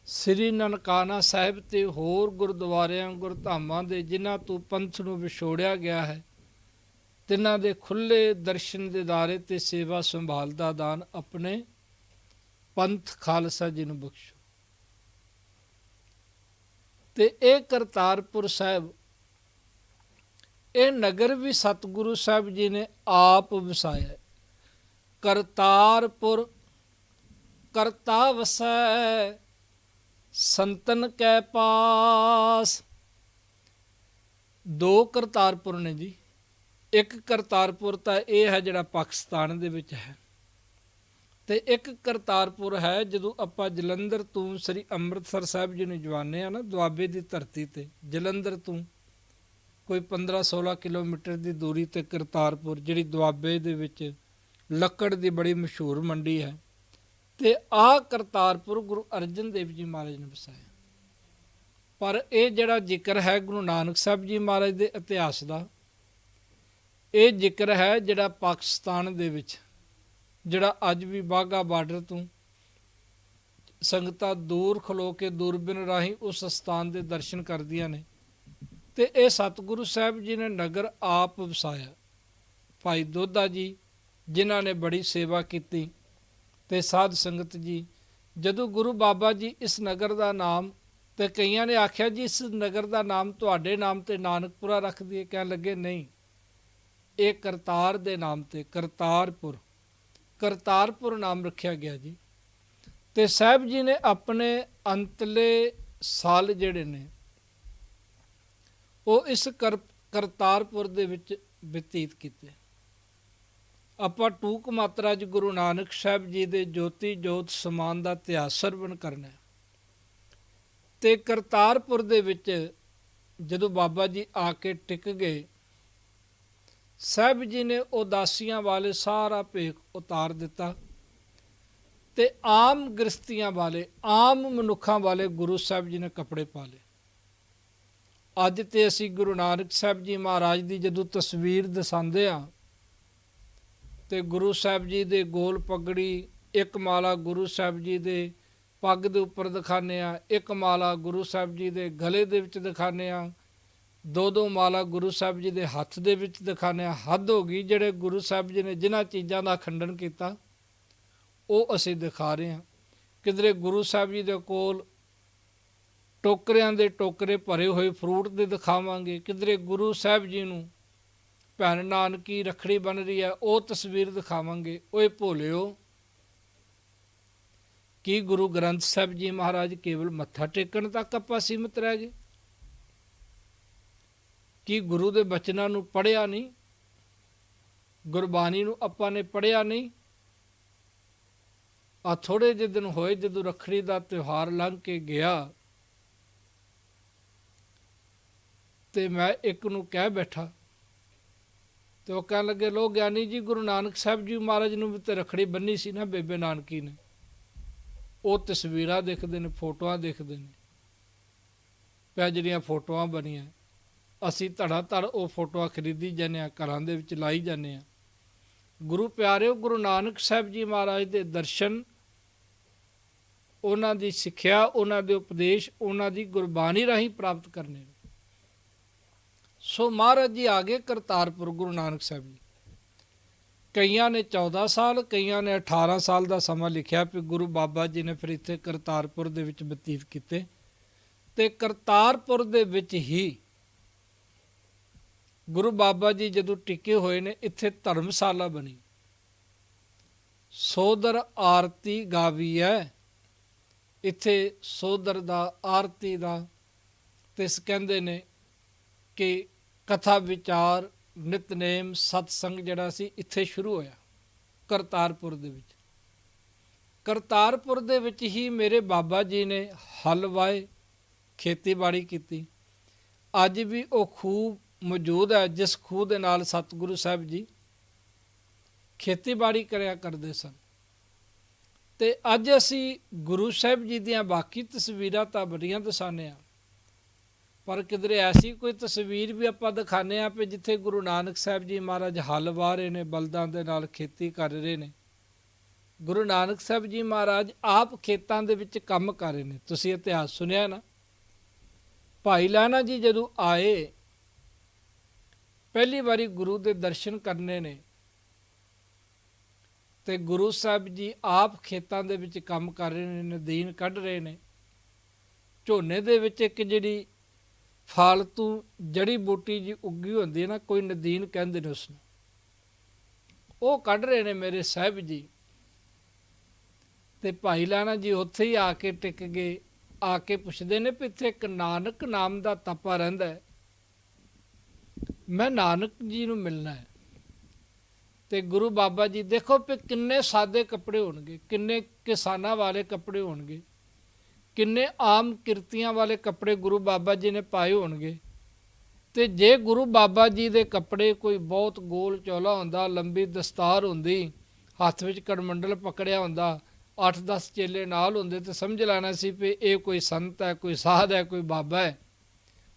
ਸ੍ਰੀ ਨਨਕਾਣਾ ਸਾਹਿਬ ਤੇ ਹੋਰ ਗੁਰਦੁਆਰਿਆਂ ਗੁਰਧਾਮਾਂ ਦੇ ਜਿਨ੍ਹਾਂ ਤੋਂ ਪੰਥ ਨੂੰ ਵਿਛੋੜਿਆ ਗਿਆ ਹੈ, ਤਿੰਨਾਂ ਦੇ ਖੁੱਲ੍ਹੇ ਦਰਸ਼ਨ ਦਿਦਾਰੇ ਤੇ ਸੇਵਾ ਸੰਭਾਲ ਦਾ ਦਾਨ ਆਪਣੇ ਪੰਥ ਖਾਲਸਾ ਜੀ ਨੂੰ ਬਖਸ਼ੋ। ਤੇ ਇਹ ਕਰਤਾਰਪੁਰ ਸਾਹਿਬ, ਇਹ ਨਗਰ ਵੀ ਸਤਿਗੁਰੂ ਸਾਹਿਬ ਜੀ ਨੇ ਆਪ ਵਸਾਇਆ। ਕਰਤਾਰਪੁਰ ਕਰਤਾ ਵਸੈ, ਸੰਤਨ ਕੈ ਪਾਸ। ਦੋ ਕਰਤਾਰਪੁਰ ਨੇ ਜੀ। ਇੱਕ ਕਰਤਾਰਪੁਰ ਤਾਂ ਇਹ ਹੈ ਜਿਹੜਾ ਪਾਕਿਸਤਾਨ ਦੇ ਵਿੱਚ ਹੈ, ਤੇ ਇੱਕ ਕਰਤਾਰਪੁਰ ਹੈ ਜਦੋਂ ਆਪਾਂ ਜਲੰਧਰ ਤੋਂ ਸ੍ਰੀ ਅੰਮ੍ਰਿਤਸਰ ਸਾਹਿਬ ਜੀ ਨੂੰ ਜਵਾਨੇ ਆ ਨਾ, ਦੁਆਬੇ ਦੀ ਧਰਤੀ ਤੇ ਜਲੰਧਰ ਤੋਂ ਕੋਈ 15-16 ਕਿਲੋਮੀਟਰ ਦੀ ਦੂਰੀ ਤੇ ਕਰਤਾਰਪੁਰ, ਜਿਹੜੀ ਦੁਆਬੇ ਦੇ ਵਿੱਚ ਲੱਕੜ ਦੀ ਬੜੀ ਮਸ਼ਹੂਰ ਮੰਡੀ ਹੈ, ਤੇ ਆਹ ਕਰਤਾਰਪੁਰ ਗੁਰੂ ਅਰਜਨ ਦੇਵ ਜੀ ਮਹਾਰਾਜ ਨੇ ਵਸਾਇਆ। ਪਰ ਇਹ ਜਿਹੜਾ ਜ਼ਿਕਰ ਹੈ ਗੁਰੂ ਨਾਨਕ ਸਾਹਿਬ ਜੀ ਮਹਾਰਾਜ ਦੇ ਇਤਿਹਾਸ ਦਾ, ਇਹ ਜ਼ਿਕਰ ਹੈ ਜਿਹੜਾ ਪਾਕਿਸਤਾਨ ਦੇ ਵਿੱਚ, ਜਿਹੜਾ ਅੱਜ ਵੀ ਵਾਹਗਾ ਬਾਰਡਰ ਤੋਂ ਸੰਗਤਾਂ ਦੂਰ ਖਲੋ ਕੇ ਦੂਰਬੀਨ ਰਾਹੀਂ ਉਸ ਸਥਾਨ ਦੇ ਦਰਸ਼ਨ ਕਰਦੀਆਂ ਨੇ। ਤੇ ਇਹ ਸਤਿਗੁਰੂ ਸਾਹਿਬ ਜੀ ਨੇ ਨਗਰ ਆਪ ਵਸਾਇਆ। ਭਾਈ ਦੋਦਾ ਜੀ ਜਿਨ੍ਹਾਂ ਨੇ ਬੜੀ ਸੇਵਾ ਕੀਤੀ, ਤੇ ਸਾਧ ਸੰਗਤ ਜੀ, ਜਦੋਂ ਗੁਰੂ ਬਾਬਾ ਜੀ ਇਸ ਨਗਰ ਦਾ ਨਾਮ, ਤੇ ਕਈਆਂ ਨੇ ਆਖਿਆ ਜੀ ਇਸ ਨਗਰ ਦਾ ਨਾਮ ਤੁਹਾਡੇ ਨਾਮ ਤੇ ਨਾਨਕਪੁਰਾ ਰੱਖ ਦਈਏ, ਕਹਿਣ ਲੱਗੇ ਨਹੀਂ, ਇਹ ਕਰਤਾਰ ਦੇ ਨਾਮ ਤੇ ਕਰਤਾਰਪੁਰ ਨਾਮ ਰੱਖਿਆ ਗਿਆ ਜੀ। ਤੇ ਸਾਹਿਬ ਜੀ ਨੇ ਆਪਣੇ ਅੰਤਲੇ ਸਾਲ ਜਿਹੜੇ ਨੇ ਉਹ ਇਸ ਕਰਤਾਰਪੁਰ ਦੇ ਵਿੱਚ ਬਤੀਤ ਕੀਤੇ। ਆਪਾਂ ਟੂਕ ਮਾਤਰਾ 'ਚ ਗੁਰੂ ਨਾਨਕ ਸਾਹਿਬ ਜੀ ਦੇ ਜੋਤੀ ਜੋਤ ਸਮਾਨ ਦਾ ਇਤਿਹਾਸ ਸਰਵਣ ਕਰਨਾ। ਤੇ ਕਰਤਾਰਪੁਰ ਦੇ ਵਿੱਚ ਜਦੋਂ ਬਾਬਾ ਜੀ ਆ ਕੇ ਟਿਕ ਗਏ, ਸਾਹਿਬ ਜੀ ਨੇ ਉਦਾਸੀਆਂ ਵਾਲੇ ਸਾਰਾ ਭੇਖ ਉਤਾਰ ਦਿੱਤਾ, ਤੇ ਆਮ ਗ੍ਰਸਤੀਆਂ ਵਾਲੇ, ਆਮ ਮਨੁੱਖਾਂ ਵਾਲੇ ਗੁਰੂ ਸਾਹਿਬ ਜੀ ਨੇ ਕੱਪੜੇ ਪਾ ਲਏ। ਅੱਜ ਤੇ ਅਸੀਂ ਗੁਰੂ ਨਾਨਕ ਸਾਹਿਬ ਜੀ ਮਹਾਰਾਜ ਦੀ ਜਦੋਂ ਤਸਵੀਰ ਦਿਖਾਉਂਦੇ ਹਾਂ, ਤੇ ਗੁਰੂ ਸਾਹਿਬ ਜੀ ਦੇ ਗੋਲ ਪਗੜੀ, ਇੱਕ ਮਾਲਾ ਗੁਰੂ ਸਾਹਿਬ ਜੀ ਦੇ ਪੱਗ ਦੇ ਉੱਪਰ ਦਿਖਾਉਂਦੇ ਹਾਂ, ਇੱਕ ਮਾਲਾ ਗੁਰੂ ਸਾਹਿਬ ਜੀ ਦੇ ਗਲੇ ਦੇ ਵਿੱਚ ਦਿਖਾਉਂਦੇ ਹਾਂ, ਦੋ ਮਾਲਾ ਗੁਰੂ ਸਾਹਿਬ ਜੀ ਦੇ ਹੱਥ ਦੇ ਵਿੱਚ ਦਿਖਾਉਂਦੇ ਹਾਂ। ਹੱਦ ਹੋ ਗਈ। ਜਿਹੜੇ ਗੁਰੂ ਸਾਹਿਬ ਜੀ ਨੇ ਜਿਨ੍ਹਾਂ ਚੀਜ਼ਾਂ ਦਾ ਖੰਡਨ ਕੀਤਾ, ਉਹ ਅਸੀਂ ਦਿਖਾ ਰਹੇ ਹਾਂ। ਕਿਧਰੇ ਗੁਰੂ ਸਾਹਿਬ ਜੀ ਦੇ ਕੋਲ ਟੋਕਰਿਆਂ ਦੇ ਟੋਕਰੇ ਭਰੇ ਹੋਏ ਫਰੂਟ ਦੇ ਦਿਖਾਵਾਂਗੇ, ਕਿਧਰੇ ਗੁਰੂ ਸਾਹਿਬ ਜੀ ਨੂੰ ਭੈਣ ਨਾਨਕੀ ਰੱਖੜੀ ਬਣ ਰਹੀ ਹੈ ਉਹ ਤਸਵੀਰ ਦਿਖਾਵਾਂਗੇ। ਓਏ ਭੋਲਿਓ, ਕੀ ਗੁਰੂ ਗ੍ਰੰਥ ਸਾਹਿਬ ਜੀ ਮਹਾਰਾਜ ਕੇਵਲ ਮੱਥਾ ਟੇਕਣ ਤੱਕ ਆਪਾਂ ਸੀਮਿਤ ਰਹਿ ਗਏ? ਕੀ ਗੁਰੂ ਦੇ ਬਚਨਾਂ ਨੂੰ ਪੜ੍ਹਿਆ ਨਹੀਂ? ਗੁਰਬਾਣੀ ਨੂੰ ਆਪਾਂ ਨੇ ਪੜ੍ਹਿਆ ਨਹੀਂ? ਆ ਥੋੜ੍ਹੇ ਜਿਹੇ ਦਿਨ ਹੋਏ ਜਦੋਂ ਰੱਖੜੀ ਦਾ ਤਿਉਹਾਰ ਲੰਘ ਕੇ ਗਿਆ ਤੇ ਮੈਂ ਇੱਕ ਨੂੰ ਕਹਿ ਬੈਠਾ ਤੇ ਉਹ ਕਹਿਣ ਲੱਗੇ, ਲੋ ਗਿਆਨੀ ਜੀ, ਗੁਰੂ ਨਾਨਕ ਸਾਹਿਬ ਜੀ ਮਹਾਰਾਜ ਨੂੰ ਵੀ ਤੇ ਰੱਖੜੀ ਬੰਨੀ ਸੀ ਨਾ ਬੇਬੇ ਨਾਨਕੀ ਨੇ। ਉਹ ਤਸਵੀਰਾਂ ਦੇਖਦੇ ਨੇ, ਫੋਟੋਆਂ ਦੇਖਦੇ ਨੇ, ਪਿਆ ਜਿਹੜੀਆਂ ਫੋਟੋਆਂ ਬਣੀਆਂ ਅਸੀਂ ਧੜਾ ਧੜ ਉਹ ਫੋਟੋਆਂ ਖਰੀਦੀ ਜਾਂਦੇ ਹਾਂ, ਘਰਾਂ ਦੇ ਵਿੱਚ ਲਾਈ ਜਾਂਦੇ ਹਾਂ। ਗੁਰੂ ਪਿਆਰਿਓ, ਗੁਰੂ ਨਾਨਕ ਸਾਹਿਬ ਜੀ ਮਹਾਰਾਜ ਦੇ ਦਰਸ਼ਨ, ਉਹਨਾਂ ਦੀ ਸਿੱਖਿਆ, ਉਹਨਾਂ ਦੇ ਉਪਦੇਸ਼, ਉਹਨਾਂ ਦੀ ਗੁਰਬਾਣੀ ਰਾਹੀਂ ਪ੍ਰਾਪਤ ਕਰਨੇ ਨੇ। ਸੋ ਮਹਾਰਾਜ ਜੀ ਆ ਗਏ ਕਰਤਾਰਪੁਰ, ਗੁਰੂ ਨਾਨਕ ਸਾਹਿਬ ਜੀ। ਕਈਆਂ ਨੇ 14 ਸਾਲ, ਕਈਆਂ ਨੇ 18 ਸਾਲ ਦਾ ਸਮਾਂ ਲਿਖਿਆ ਵੀ ਗੁਰੂ ਬਾਬਾ ਜੀ ਨੇ ਫਿਰ ਇੱਥੇ ਕਰਤਾਰਪੁਰ ਦੇ ਵਿੱਚ ਬਤੀਤ ਕੀਤੇ। ਤੇ ਕਰਤਾਰਪੁਰ ਦੇ ਵਿੱਚ ਹੀ ਗੁਰੂ ਬਾਬਾ ਜੀ ਜਦੋਂ ਟਿਕੇ ਹੋਏ ਨੇ, ਇੱਥੇ ਧਰਮਸ਼ਾਲਾ ਬਣੀ। ਸੋਦਰ ਆਰਤੀ ਗਾਵੀਐ, ਇੱਥੇ ਸੋਦਰ ਦਾ, ਆਰਤੀ ਦਾ, ਤੇ ਕਹਿੰਦੇ ਨੇ ਕਿ ਕਥਾ ਵਿਚਾਰ, ਨਿਤਨੇਮ, ਸਤਸੰਗ ਜਿਹੜਾ ਸੀ ਇੱਥੇ ਸ਼ੁਰੂ ਹੋਇਆ ਕਰਤਾਰਪੁਰ ਦੇ ਵਿੱਚ। ਕਰਤਾਰਪੁਰ ਦੇ ਵਿੱਚ ਹੀ ਮੇਰੇ ਬਾਬਾ ਜੀ ਨੇ ਹਲ ਵਾਏ, ਖੇਤੀਬਾੜੀ ਕੀਤੀ। ਅੱਜ ਵੀ ਉਹ ਖੂਹ ਮੌਜੂਦ ਹੈ ਜਿਸ ਖੂਹ ਦੇ ਨਾਲ ਸਤਿਗੁਰੂ ਸਾਹਿਬ ਜੀ ਖੇਤੀਬਾੜੀ ਕਰਿਆ ਕਰਦੇ ਸਨ। ਤੇ ਅੱਜ ਅਸੀਂ ਗੁਰੂ ਸਾਹਿਬ ਜੀ ਦੀਆਂ ਬਾਕੀ ਤਸਵੀਰਾਂ ਤਾਂ ਬੜੀਆਂ ਦਿਖਾਉਂਦੇ ਹਾਂ, ਪਰ ਕਿਧਰੇ ਐਸੀ ਕੋਈ ਤਸਵੀਰ ਵੀ ਆਪਾਂ ਦਿਖਾਉਂਦੇ ਹਾਂ ਵੀ ਜਿੱਥੇ ਗੁਰੂ ਨਾਨਕ ਸਾਹਿਬ ਜੀ ਮਹਾਰਾਜ ਹਲ ਵਾਹ ਰਹੇ ਨੇ, ਬਲਦਾਂ ਦੇ ਨਾਲ ਖੇਤੀ ਕਰ ਰਹੇ ਨੇ। ਗੁਰੂ ਨਾਨਕ ਸਾਹਿਬ ਜੀ ਮਹਾਰਾਜ ਆਪ ਖੇਤਾਂ ਦੇ ਵਿੱਚ ਕੰਮ ਕਰ ਰਹੇ ਨੇ। ਤੁਸੀਂ ਇਤਿਹਾਸ ਸੁਣਿਆ ਨਾ, ਭਾਈ ਲਹਿਣਾ ਜੀ ਜਦੋਂ ਆਏ, ਪਹਿਲੀ ਵਾਰੀ ਗੁਰੂ ਦੇ ਦਰਸ਼ਨ ਕਰਨੇ ਨੇ, ਤੇ ਗੁਰੂ ਸਾਹਿਬ ਜੀ ਆਪ ਖੇਤਾਂ ਦੇ ਵਿੱਚ ਕੰਮ ਕਰ ਰਹੇ ਨੇ, ਨਦੀਨ ਕੱਢ ਰਹੇ ਨੇ। ਝੋਨੇ ਦੇ ਵਿੱਚ ਇੱਕ ਜਿਹੜੀ ਫਾਲਤੂ ਜੜੀ ਬੂਟੀ ਜੀ ਉੱਗੀ ਹੁੰਦੀ ਹੈ ਨਾ, ਕੋਈ ਨਦੀਨ ਕਹਿੰਦੇ ਨੇ ਉਸਨੂੰ, ਉਹ ਕੱਢ ਰਹੇ ਨੇ ਮੇਰੇ ਸਾਹਿਬ ਜੀ। ਤੇ ਭਾਈ ਲਹਿਣਾ ਜੀ ਉੱਥੇ ਹੀ ਆ ਕੇ ਟਿਕ ਗਏ। ਆ ਕੇ ਪੁੱਛਦੇ ਨੇ ਵੀ ਇੱਥੇ ਇੱਕ ਨਾਨਕ ਨਾਮ ਦਾ ਤਾਪਾ ਰਹਿੰਦਾ ਹੈ, ਮੈਂ ਨਾਨਕ ਜੀ ਨੂੰ ਮਿਲਣਾ ਹੈ। ਤੇ ਗੁਰੂ ਬਾਬਾ ਜੀ ਦੇਖੋ ਵੀ ਕਿੰਨੇ ਸਾਦੇ ਕੱਪੜੇ ਹੋਣਗੇ, ਕਿੰਨੇ ਕਿਸਾਨਾਂ ਵਾਲੇ ਕੱਪੜੇ ਹੋਣਗੇ, ਕਿੰਨੇ ਆਮ ਕਿਰਤੀਆਂ ਵਾਲੇ ਕੱਪੜੇ ਗੁਰੂ ਬਾਬਾ ਜੀ ਨੇ ਪਾਏ ਹੋਣਗੇ। ਤੇ ਜੇ ਗੁਰੂ ਬਾਬਾ ਜੀ ਦੇ ਕੱਪੜੇ ਕੋਈ ਬਹੁਤ ਗੋਲ ਚੌਲਾ ਹੁੰਦਾ, ਲੰਬੀ ਦਸਤਾਰ ਹੁੰਦੀ, ਹੱਥ ਵਿੱਚ ਕੜਮੰਡਲ ਪਕੜਿਆ ਹੁੰਦਾ, 8-10 ਚੇਲੇ ਨਾਲ ਹੁੰਦੇ, ਤੇ ਸਮਝ ਲੈਣਾ ਸੀ ਵੀ ਇਹ ਕੋਈ ਸੰਤ ਹੈ, ਕੋਈ ਸਾਧ ਹੈ, ਕੋਈ ਬਾਬਾ ਹੈ।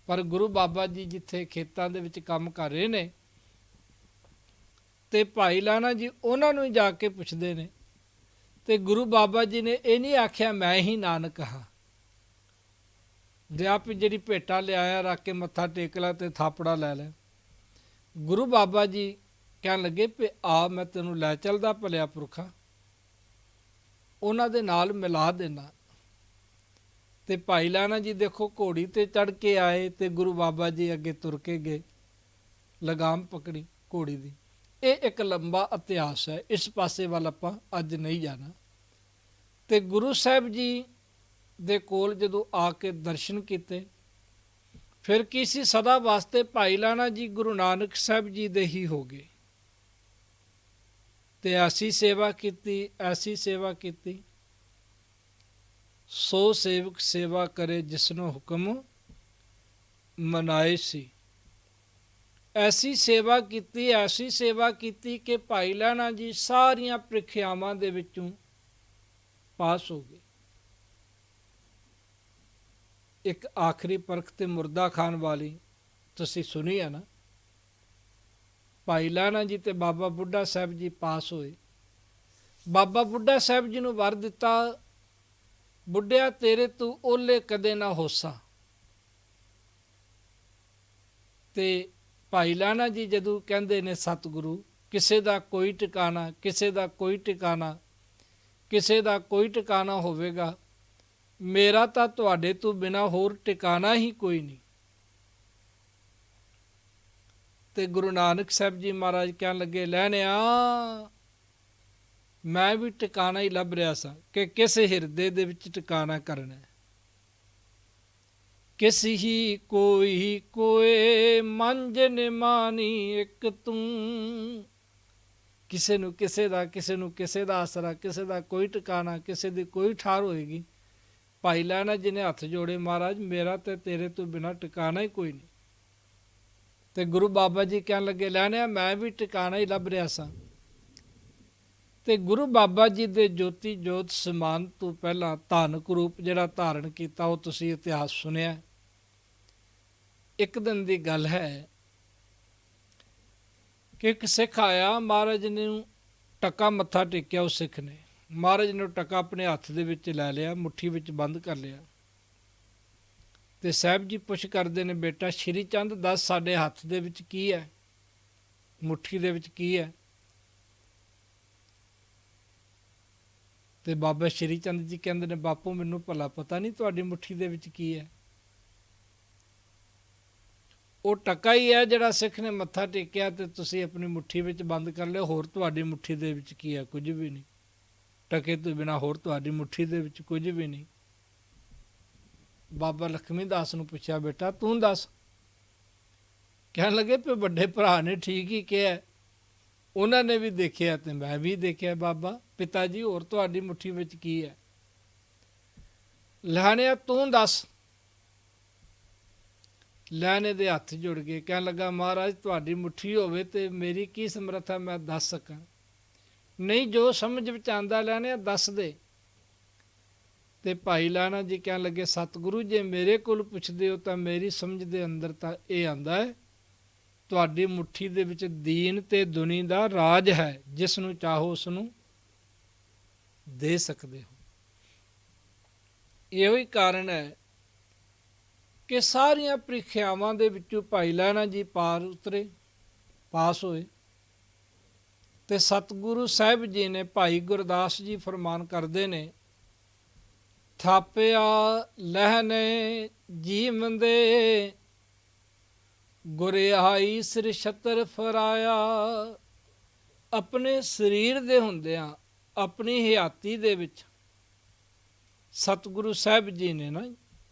ਪਰ ਗੁਰੂ ਬਾਬਾ ਜੀ ਜਿੱਥੇ ਖੇਤਾਂ ਦੇ ਵਿੱਚ ਕੰਮ ਕਰ ਰਹੇ ਨੇ, ਤੇ ਭਾਈ ਲਹਿਣਾ ਜੀ ਉਹਨਾਂ ਨੂੰ ਜਾ ਕੇ ਪੁੱਛਦੇ ਨੇ। ਤੇ ਗੁਰੂ ਬਾਬਾ ਜੀ ਨੇ ਇਹ ਨਹੀਂ ਆਖਿਆ ਮੈਂ ਹੀ ਨਾਨਕ ਹਾਂ, ਜੇ ਆਪ ਜਿਹੜੀ ਭੇਟਾ ਲਿਆਇਆ ਰੱਖ ਕੇ ਮੱਥਾ ਟੇਕ ਲਾ ਤੇ ਥਾਪੜਾ ਲੈ ਲੈ। ਗੁਰੂ ਬਾਬਾ ਜੀ ਕਹਿਣ ਲੱਗੇ ਵੀ ਆ ਮੈਂ ਤੈਨੂੰ ਲੈ ਚੱਲਦਾ ਭਲਿਆ ਪੁਰਖਾ, ਉਹਨਾਂ ਦੇ ਨਾਲ ਮਿਲਾ ਦੇਣਾ। ਤੇ ਭਾਈ ਲਹਿਣਾ ਜੀ ਦੇਖੋ ਘੋੜੀ ਤੇ ਚੜ੍ਹ ਕੇ ਆਏ ਤੇ ਗੁਰੂ ਬਾਬਾ ਜੀ ਅੱਗੇ ਤੁਰ ਕੇ ਗਏ, ਲਗਾਮ ਪਕੜੀ ਘੋੜੀ ਦੀ। ਇਹ ਇੱਕ ਲੰਬਾ ਇਤਿਹਾਸ ਹੈ, ਇਸ ਪਾਸੇ ਵੱਲ ਆਪਾਂ ਅੱਜ ਨਹੀਂ ਜਾਣਾ। ਤੇ ਗੁਰੂ ਸਾਹਿਬ ਜੀ ਦੇ ਕੋਲ ਜਦੋਂ ਆ ਕੇ ਦਰਸ਼ਨ ਕੀਤੇ, ਫਿਰ ਕੀ ਸੀ, ਸਦਾ ਵਾਸਤੇ ਭਾਈ ਲਹਿਣਾ ਜੀ ਗੁਰੂ ਨਾਨਕ ਸਾਹਿਬ ਜੀ ਦੇ ਹੀ ਹੋ ਗਏ। ਤੇ ਐਸੀ ਸੇਵਾ ਕੀਤੀ, ਐਸੀ ਸੇਵਾ ਕੀਤੀ, ਸੋ ਸੇਵਕ ਸੇਵਾ ਕਰੇ ਜਿਸਨੂੰ ਹੁਕਮ ਮਨਾਏ ਸੀ। ਐਸੀ ਸੇਵਾ ਕੀਤੀ, ਐਸੀ ਸੇਵਾ ਕੀਤੀ ਕਿ ਭਾਈ ਲਹਿਣਾ ਜੀ ਸਾਰੀਆਂ ਪ੍ਰੀਖਿਆਵਾਂ ਦੇ ਵਿੱਚੋਂ ਪਾਸ ਹੋ ਗਏ। ਇੱਕ ਆਖਰੀ ਪਰਖ ਤੇ ਮੁਰਦਾ ਖਾਨ ਵਾਲੀ ਤੁਸੀਂ ਸੁਣੀ ਹੈ ਨਾ, ਭਾਈ ਲਹਿਣਾ ਜੀ ਤੇ ਬਾਬਾ ਬੁੱਢਾ ਸਾਹਿਬ ਜੀ ਪਾਸ ਹੋਏ। ਬਾਬਾ ਬੁੱਢਾ ਸਾਹਿਬ ਜੀ ਨੂੰ ਵਰ ਦਿੱਤਾ, ਬੁੱਢਿਆ ਤੇਰੇ ਤੂੰ ਓਲੇ ਕਦੇ ਨਾ ਹੋਸਾ। ਤੇ ਭਾਈ ਲਹਿਣਾ ਜੀ ਜਦੋਂ ਕਹਿੰਦੇ ਨੇ ਸਤਿਗੁਰੂ ਕਿਸੇ ਦਾ ਕੋਈ ਟਿਕਾਣਾ, ਕਿਸੇ ਦਾ ਕੋਈ ਟਿਕਾਣਾ, ਕਿਸੇ ਦਾ ਕੋਈ ਟਿਕਾਣਾ ਹੋਵੇਗਾ, ਮੇਰਾ ਤਾਂ ਤੁਹਾਡੇ ਤੋਂ ਬਿਨਾਂ ਹੋਰ ਟਿਕਾਣਾ ਹੀ ਕੋਈ ਨਹੀਂ। ਤੇ ਗੁਰੂ ਨਾਨਕ ਸਾਹਿਬ ਜੀ ਮਹਾਰਾਜ ਕਹਿਣ ਲੱਗੇ, ਲੈਣਿਆ ਮੈਂ ਵੀ ਟਿਕਾਣਾ ਹੀ ਲੱਭ ਰਿਹਾ ਸਾਂ ਕਿ ਕਿਸ ਹਿਰਦੇ ਦੇ ਵਿੱਚ ਟਿਕਾਣਾ ਕਰਨਾ। ਕਿਸ ਹੀ ਕੋਈ ਕੋਏ ਮੰਝ ਨਿਮਾਨੀ ਇੱਕ ਤੂੰ। ਕਿਸੇ ਨੂੰ ਕਿਸੇ ਦਾ, ਕਿਸੇ ਨੂੰ ਕਿਸੇ ਦਾ ਆਸਰਾ, ਕਿਸੇ ਦਾ ਕੋਈ ਟਿਕਾਣਾ, ਕਿਸੇ ਦੀ ਕੋਈ ਠਾਰ ਹੋਏਗੀ। ਭਾਈ ਲਹਿਣਾ ਜੀ ਨੇ ਹੱਥ ਜੋੜੇ, ਮਹਾਰਾਜ ਮੇਰਾ ਤੇ ਤੇਰੇ ਤੋਂ ਬਿਨਾਂ ਟਿਕਾਣਾ ਹੀ ਕੋਈ ਨਹੀਂ। ਤੇ ਗੁਰੂ ਬਾਬਾ ਜੀ ਕਹਿਣ ਲੱਗੇ, ਲੈਣਿਆ ਮੈਂ ਵੀ ਟਿਕਾਣਾ ਹੀ ਲੱਭ ਰਿਹਾ ਸਾਂ। ਤੇ ਗੁਰੂ ਬਾਬਾ ਜੀ ਦੇ ਜੋਤੀ ਜੋਤ ਸਮਾਨ ਤੋਂ ਪਹਿਲਾਂ ਧਾਨਕ ਰੂਪ ਜਿਹੜਾ ਧਾਰਨ ਕੀਤਾ, ਉਹ ਤੁਸੀਂ ਇਤਿਹਾਸ ਸੁਣਿਆ। ਇੱਕ ਦਿਨ ਦੀ ਗੱਲ ਹੈ ਕਿ ਇੱਕ ਸਿੱਖ ਆਇਆ, ਮਹਾਰਾਜ ਨੇ ਟਕਾ ਮੱਥਾ ਟੇਕਿਆ। ਉਸ ਸਿੱਖ ਨੇ ਮਹਾਰਾਜ ਨੇ ਟਕਾ ਆਪਣੇ ਹੱਥ ਦੇ ਵਿੱਚ ਲੈ ਲਿਆ, ਮੁੱਠੀ ਵਿੱਚ ਬੰਦ ਕਰ ਲਿਆ। ਤੇ ਸਾਹਿਬ ਜੀ ਪੁੱਛ ਕਰਦੇ ਨੇ, ਬੇਟਾ ਸ਼੍ਰੀ ਚੰਦ ਦੱਸ ਸਾਡੇ ਹੱਥ ਦੇ ਵਿੱਚ ਕੀ ਹੈ, ਮੁੱਠੀ ਦੇ ਵਿੱਚ ਕੀ ਹੈ? ਤੇ ਬਾਬਾ ਸ਼੍ਰੀ ਚੰਦ ਜੀ ਕਹਿੰਦੇ ਨੇ, ਬਾਪੂ ਮੈਨੂੰ ਭਲਾ ਪਤਾ ਨਹੀਂ ਤੁਹਾਡੀ ਮੁੱਠੀ ਦੇ ਵਿੱਚ ਕੀ ਹੈ। ਉਹ ਟਕਾ ਹੀ ਹੈ ਜਿਹੜਾ ਸਿੱਖ ਨੇ ਮੱਥਾ ਟੇਕਿਆ ਤੇ ਤੁਸੀਂ ਆਪਣੀ ਮੁੱਠੀ ਵਿੱਚ ਬੰਦ ਕਰ ਲਿਆ। ਹੋਰ ਤੁਹਾਡੀ ਮੁੱਠੀ ਦੇ ਵਿੱਚ ਕੀ ਹੈ? ਕੁਝ ਵੀ ਨਹੀਂ। ਟਕੇ ਤੋਂ ਬਿਨਾਂ ਹੋਰ ਤੁਹਾਡੀ ਮੁੱਠੀ ਦੇ ਵਿੱਚ ਕੁਝ ਵੀ ਨਹੀਂ। ਬਾਬਾ ਲਖਮੀ ਦਾਸ ਨੂੰ ਪੁੱਛਿਆ, ਬੇਟਾ ਤੂੰ ਦੱਸ। ਕਹਿਣ ਲੱਗੇ ਵੀ ਵੱਡੇ ਭਰਾ ਨੇ ਠੀਕ ਹੀ ਕਿਹਾ, ਉਹਨਾਂ ਨੇ ਵੀ ਦੇਖਿਆ ਤੇ ਮੈਂ ਵੀ ਦੇਖਿਆ। ਬਾਬਾ ਪਿਤਾ ਜੀ ਹੋਰ ਤੁਹਾਡੀ ਮੁੱਠੀ ਵਿੱਚ ਕੀ ਹੈ? ਲਹਿਣਿਆ ਤੂੰ ਦੱਸ। ਲਹਿਣੇ ਦੇ ਹੱਥ ਜੁੜ ਗਏ, ਕਹਿਣ ਲੱਗਾ, ਮਹਾਰਾਜ ਤੁਹਾਡੀ ਮੁੱਠੀ ਹੋਵੇ ਤੇ ਮੇਰੀ ਕੀ ਸਮਰੱਥਾ ਮੈਂ ਦੱਸ ਸਕਾਂ? ਨਹੀਂ, ਜੋ ਸਮਝ ਵਿੱਚ ਆਉਂਦਾ ਲਹਿਣਿਆ ਦੱਸ ਦੇ। ਤੇ ਭਾਈ ਲਹਿਣਾ ਜੀ ਕਹਿਣ ਲੱਗੇ, ਸਤਿਗੁਰੂ ਜੇ ਮੇਰੇ ਕੋਲ ਪੁੱਛਦੇ ਹੋ ਤਾਂ ਮੇਰੀ ਸਮਝ ਦੇ ਅੰਦਰ ਤਾਂ ਇਹ ਆਉਂਦਾ ਹੈ, ਤੁਹਾਡੀ ਮੁੱਠੀ ਦੇ ਵਿੱਚ ਦੀਨ ਤੇ ਦੁਨੀ ਦਾ ਰਾਜ ਹੈ, ਜਿਸ ਨੂੰ ਚਾਹੋ ਉਸ ਨੂੰ ਦੇ ਸਕਦੇ ਹੋ। ਇਹੋ ਹੀ ਕਾਰਨ ਹੈ ਕਿ ਸਾਰੀਆਂ ਪ੍ਰੀਖਿਆਵਾਂ ਦੇ ਵਿੱਚੋਂ ਭਾਈ ਲਹਿਣਾ ਜੀ ਪਾਸ ਹੋਏ। ਤੇ ਸਤਿਗੁਰੂ ਸਾਹਿਬ ਜੀ ਨੇ, ਭਾਈ ਗੁਰਦਾਸ ਜੀ ਫਰਮਾਨ ਕਰਦੇ ਨੇ, ਥਾਪਿਆ ਲਹਿਣੇ ਜੀਵੰਦੇ ਗੁਰਿਆਈ ਸਿਰ ਛਤਰ ਫਰਾਇਆ। ਆਪਣੇ ਸਰੀਰ ਦੇ ਹੁੰਦਿਆਂ ਆਪਣੀ ਹਯਾਤੀ ਦੇ ਵਿੱਚ ਸਤਿਗੁਰੂ ਸਾਹਿਬ ਜੀ ਨੇ ਨਾ,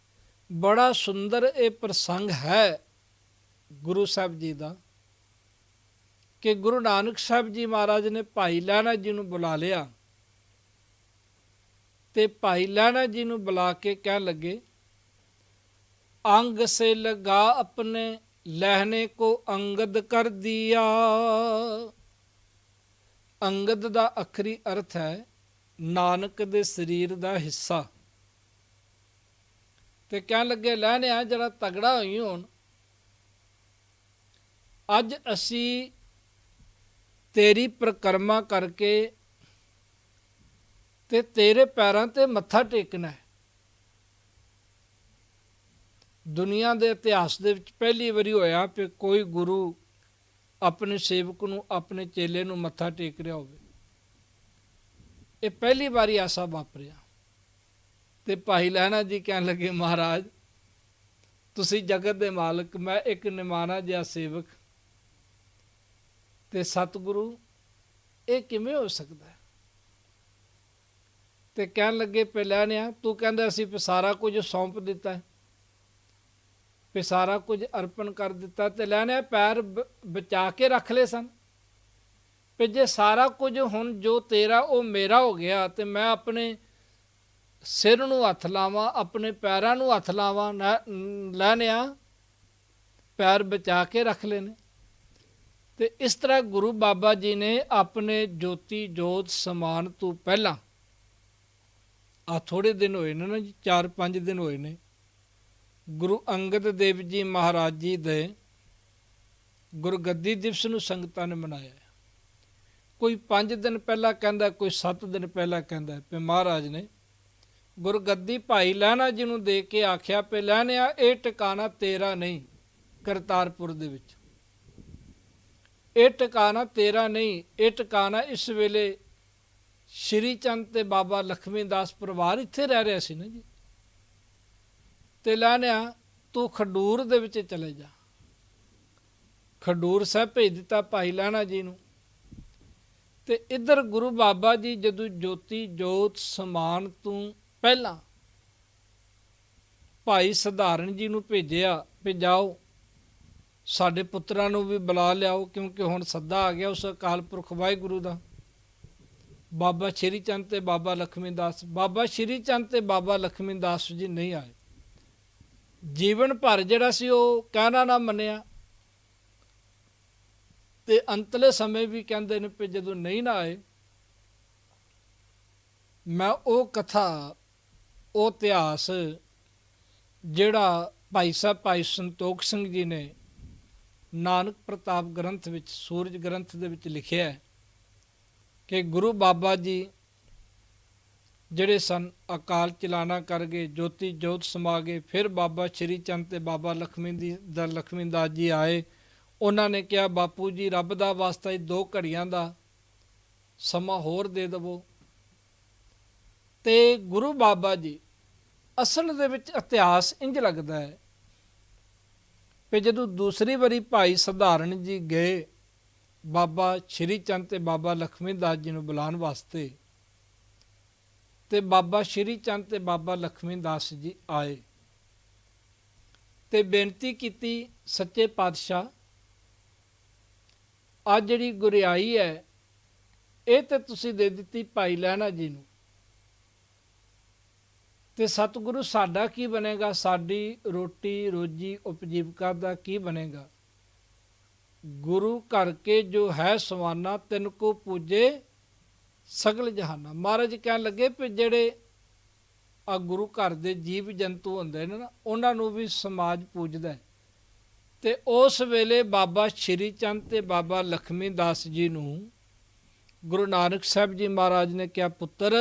ਬੜਾ ਸੁੰਦਰ ਇਹ ਪ੍ਰਸੰਗ ਹੈ ਗੁਰੂ ਸਾਹਿਬ ਜੀ ਦਾ, ਕਿ ਗੁਰੂ ਨਾਨਕ ਸਾਹਿਬ ਜੀ ਮਹਾਰਾਜ ਨੇ ਭਾਈ ਲਹਿਣਾ ਜੀ ਨੂੰ ਬੁਲਾ ਲਿਆ। ਤੇ ਭਾਈ ਲਹਿਣਾ ਜੀ ਨੂੰ ਬੁਲਾ ਕੇ ਕਹਿਣ ਲੱਗੇ, ਅੰਗ ਸੇ ਲਗਾ ਆਪਣੇ ਲਹਿਣੇ ਕੋ ਅੰਗਦ ਕਰ ਦਿਆ। ਅੰਗਦ ਦਾ ਅਖਰੀ ਅਰਥ ਹੈ ਨਾਨਕ ਦੇ ਸਰੀਰ ਦਾ ਹਿੱਸਾ। ਤੇ ਕਹਿਣ ਲੱਗੇ, ਲਹਿਣਿਆ ਜਿਹੜਾ ਤਗੜਾ ਹੋਈ ਹੁਣ, ਅੱਜ ਅਸੀਂ ਤੇਰੀ ਪ੍ਰਕਰਮਾ ਕਰਕੇ ਤੇ ਤੇਰੇ ਪੈਰਾਂ ਤੇ ਮੱਥਾ ਟੇਕਣਾ ਹੈ। ਦੁਨੀਆ ਦੇ ਇਤਿਹਾਸ ਦੇ ਵਿੱਚ ਪਹਿਲੀ ਵਾਰੀ ਹੋਇਆ ਕਿ ਕੋਈ ਗੁਰੂ ਆਪਣੇ ਸੇਵਕ ਨੂੰ, ਆਪਣੇ ਚੇਲੇ ਨੂੰ ਮੱਥਾ ਟੇਕ ਰਿਹਾ ਹੋਵੇ। ਇਹ ਪਹਿਲੀ ਵਾਰੀ ਐਸਾ ਵਾਪਰਿਆ। ਤੇ ਭਾਈ ਲਹਿਣਾ ਜੀ ਕਹਿਣ ਲੱਗੇ, ਮਹਾਰਾਜ ਤੁਸੀਂ ਜਗਤ ਦੇ ਮਾਲਕ, ਮੈਂ ਇੱਕ ਨਿਮਾਣਾ ਜਿਹਾ ਸੇਵਕ, ਤੇ ਸਤਿਗੁਰੂ ਇਹ ਕਿਵੇਂ ਹੋ ਸਕਦਾ? ਤੇ ਕਹਿਣ ਲੱਗੇ, ਲਹਿਣਿਆ ਤੂੰ ਕਹਿੰਦਾ ਅਸੀਂ ਸਾਰਾ ਕੁਝ ਸੌਂਪ ਦਿੱਤਾ, ਵੀ ਸਾਰਾ ਕੁਝ ਅਰਪਣ ਕਰ ਦਿੱਤਾ, ਤੇ ਲਹਿਣਿਆ ਪੈਰ ਬਚਾ ਕੇ ਰੱਖ ਲਏ ਸਨ। ਵੀ ਜੇ ਸਾਰਾ ਕੁਝ ਹੁਣ ਜੋ ਤੇਰਾ ਉਹ ਮੇਰਾ ਹੋ ਗਿਆ, ਤੇ ਮੈਂ ਆਪਣੇ ਸਿਰ ਨੂੰ ਹੱਥ ਲਾਵਾਂ, ਆਪਣੇ ਪੈਰਾਂ ਨੂੰ ਹੱਥ ਲਾਵਾਂ? ਲਹਿਣਿਆ ਪੈਰ ਬਚਾ ਕੇ ਰੱਖ ਲਏ ਨੇ। ਤੇ ਇਸ ਤਰ੍ਹਾਂ ਗੁਰੂ ਬਾਬਾ ਜੀ ਨੇ ਆਪਣੇ ਜੋਤੀ ਜੋਤ ਸਮਾਨ ਤੋਂ ਪਹਿਲਾਂ, ਆ ਥੋੜ੍ਹੇ ਦਿਨ ਹੋਏ ਨੇ ਨਾ ਜੀ, 4-5 ਦਿਨ ਹੋਏ ਨੇ, ਗੁਰੂ ਅੰਗਦ ਦੇਵ ਜੀ ਮਹਾਰਾਜ ਜੀ ਦੇ ਗੁਰਗੱਦੀ ਦਿਵਸ ਨੂੰ ਸੰਗਤਾਂ ਨੇ ਮਨਾਇਆ। ਕੋਈ 5 ਦਿਨ ਪਹਿਲਾਂ ਕਹਿੰਦਾ, ਕੋਈ 7 ਦਿਨ ਪਹਿਲਾਂ ਕਹਿੰਦਾ ਵੀ ਮਹਾਰਾਜ ਨੇ ਗੁਰਗੱਦੀ ਭਾਈ ਲਹਿਣਾ ਜੀ ਨੂੰ ਦੇ ਕੇ ਆਖਿਆ, ਵੀ ਲਹਿਣਿਆ ਇਹ ਟਿਕਾਣਾ ਤੇਰਾ ਨਹੀਂ, ਕਰਤਾਰਪੁਰ ਦੇ ਵਿੱਚ ਇਹ ਟਿਕਾਣਾ ਤੇਰਾ ਨਹੀਂ, ਇਹ ਟਿਕਾਣਾ ਇਸ ਵੇਲੇ ਸ਼੍ਰੀ ਚੰਦ ਤੇ ਬਾਬਾ ਲਖਮੀ ਦਾਸ ਪਰਿਵਾਰ ਇੱਥੇ ਰਹਿ ਰਿਹਾ ਸੀ ਨਾ ਜੀ। ਤੇ ਲਾਣਿਆ ਤੂੰ ਖਡੂਰ ਦੇ ਵਿੱਚ ਚਲੇ ਜਾ। ਖਡੂਰ ਸਾਹਿਬ ਭੇਜ ਦਿੱਤਾ ਭਾਈ ਲਹਿਣਾ ਜੀ ਨੂੰ। ਤੇ ਇੱਧਰ ਗੁਰੂ ਬਾਬਾ ਜੀ ਜਦੋਂ ਜੋਤੀ ਜੋਤ ਸਮਾਨ ਤੋਂ ਪਹਿਲਾਂ ਭਾਈ ਸਧਾਰਨ ਜੀ ਨੂੰ ਭੇਜਿਆ ਵੀ ਜਾਓ ਸਾਡੇ ਪੁੱਤਰਾਂ ਨੂੰ ਵੀ ਬੁਲਾ ਲਿਆਓ, ਕਿਉਂਕਿ ਹੁਣ ਸੱਦਾ ਆ ਗਿਆ ਉਸ ਅਕਾਲ ਪੁਰਖ ਵਾਹਿਗੁਰੂ ਦਾ। ਬਾਬਾ ਸ਼੍ਰੀ ਚੰਦ ਤੇ ਬਾਬਾ ਲਖਮੀ ਦਾਸ, ਬਾਬਾ ਸ਼੍ਰੀ ਚੰਦ ਤੇ ਬਾਬਾ ਲਖਮੀ ਦਾਸ ਜੀ ਨਹੀਂ ਆਏ। ਜੀਵਨ ਭਰ ਜਿਹੜਾ ਸੀ ਉਹ ਕਹਿਣਾ ਨਾ ਮੰਨਿਆ। ਤੇ ਅੰਤਲੇ ਸਮੇਂ ਵੀ ਕਹਿੰਦੇ ਨੇ ਵੀ ਜਦੋਂ ਨਹੀਂ ਨਾ ਆਏ, ਮੈਂ ਉਹ ਕਥਾ ਉਹ ਇਤਿਹਾਸ ਜਿਹੜਾ ਭਾਈ ਸਾਹਿਬ ਭਾਈ ਸੰਤੋਖ ਸਿੰਘ ਜੀ ਨੇ ਨਾਨਕ ਪ੍ਰਤਾਪ ਗ੍ਰੰਥ ਵਿੱਚ, ਸੂਰਜ ਗ੍ਰੰਥ ਦੇ ਵਿੱਚ ਲਿਖਿਆ ਕਿ ਗੁਰੂ ਬਾਬਾ ਜੀ ਜਿਹੜੇ ਸਨ ਅਕਾਲ ਚਲਾਣਾ ਕਰ ਗਏ, ਜੋਤੀ ਜੋਤ ਸਮਾ ਗਏ। ਫਿਰ ਬਾਬਾ ਸ਼੍ਰੀ ਚੰਦ ਤੇ ਬਾਬਾ ਲਖਮੀ ਦਾਸ ਜੀ ਆਏ। ਉਹਨਾਂ ਨੇ ਕਿਹਾ ਬਾਪੂ ਜੀ ਰੱਬ ਦਾ ਵਾਸਤਾ 2 ਘੜੀਆਂ ਦਾ ਸਮਾਂ ਹੋਰ ਦੇ ਦੇਵੋ। ਤੇ ਗੁਰੂ ਬਾਬਾ ਜੀ ਅਸਲ ਦੇ ਵਿੱਚ ਇਤਿਹਾਸ ਇੰਝ ਲੱਗਦਾ ਹੈ ਕਿ ਜਦੋਂ ਦੂਸਰੀ ਵਾਰੀ ਭਾਈ ਸਧਾਰਨ ਜੀ ਗਏ ਬਾਬਾ ਸ਼੍ਰੀ ਚੰਦ ਤੇ ਬਾਬਾ ਲਖਮੀ ਦਾਸ ਜੀ ਨੂੰ ਬੁਲਾਉਣ ਵਾਸਤੇ, ਤੇ ਬਾਬਾ ਸ਼੍ਰੀ ਚੰਦ ਤੇ ਬਾਬਾ ਲਖਮੀ ਦਾਸ ਜੀ ਆਏ ਤੇ ਬੇਨਤੀ ਕੀਤੀ, ਸੱਚੇ ਪਾਤਸ਼ਾਹ ਅੱਜ ਜਿਹੜੀ ਗੁਰਿਆਈ ਹੈ ਇਹ ਤੇ ਤੁਸੀਂ ਦੇ ਦਿੱਤੀ ਭਾਈ ਲਹਿਣਾ ਜੀ ਨੂੰ, ਤੇ ਸਤਿਗੁਰੂ ਸਾਡਾ ਕੀ ਬਣੇਗਾ? ਸਾਡੀ ਰੋਟੀ ਰੋਜੀ ਉਪਜੀਵਕਾ ਦਾ ਕੀ ਬਣੇਗਾ? ਗੁਰੂ ਘਰ ਕੇ ਜੋ ਹੈ ਸਵਾਨਾ ਤਿਨ ਕੋ ਪੂਜੇ ਸਗਲ ਜਹਾਨਾ। ਮਹਾਰਾਜ ਕਹਿਣ ਲੱਗੇ ਵੀ ਜਿਹੜੇ ਆ ਗੁਰੂ ਘਰ ਦੇ ਜੀਵ ਜੰਤੂ ਹੁੰਦੇ ਨੇ ਨਾ, ਉਹਨਾਂ ਨੂੰ ਵੀ ਸਮਾਜ ਪੂਜਦਾ। ਤੇ ਉਸ ਵੇਲੇ ਬਾਬਾ ਸ਼੍ਰੀ ਚੰਦ ਤੇ ਬਾਬਾ ਲਖਮੀ ਦਾਸ ਜੀ ਨੂੰ ਗੁਰੂ ਨਾਨਕ ਸਾਹਿਬ ਜੀ ਮਹਾਰਾਜ ਨੇ ਕਿਹਾ, ਪੁੱਤਰ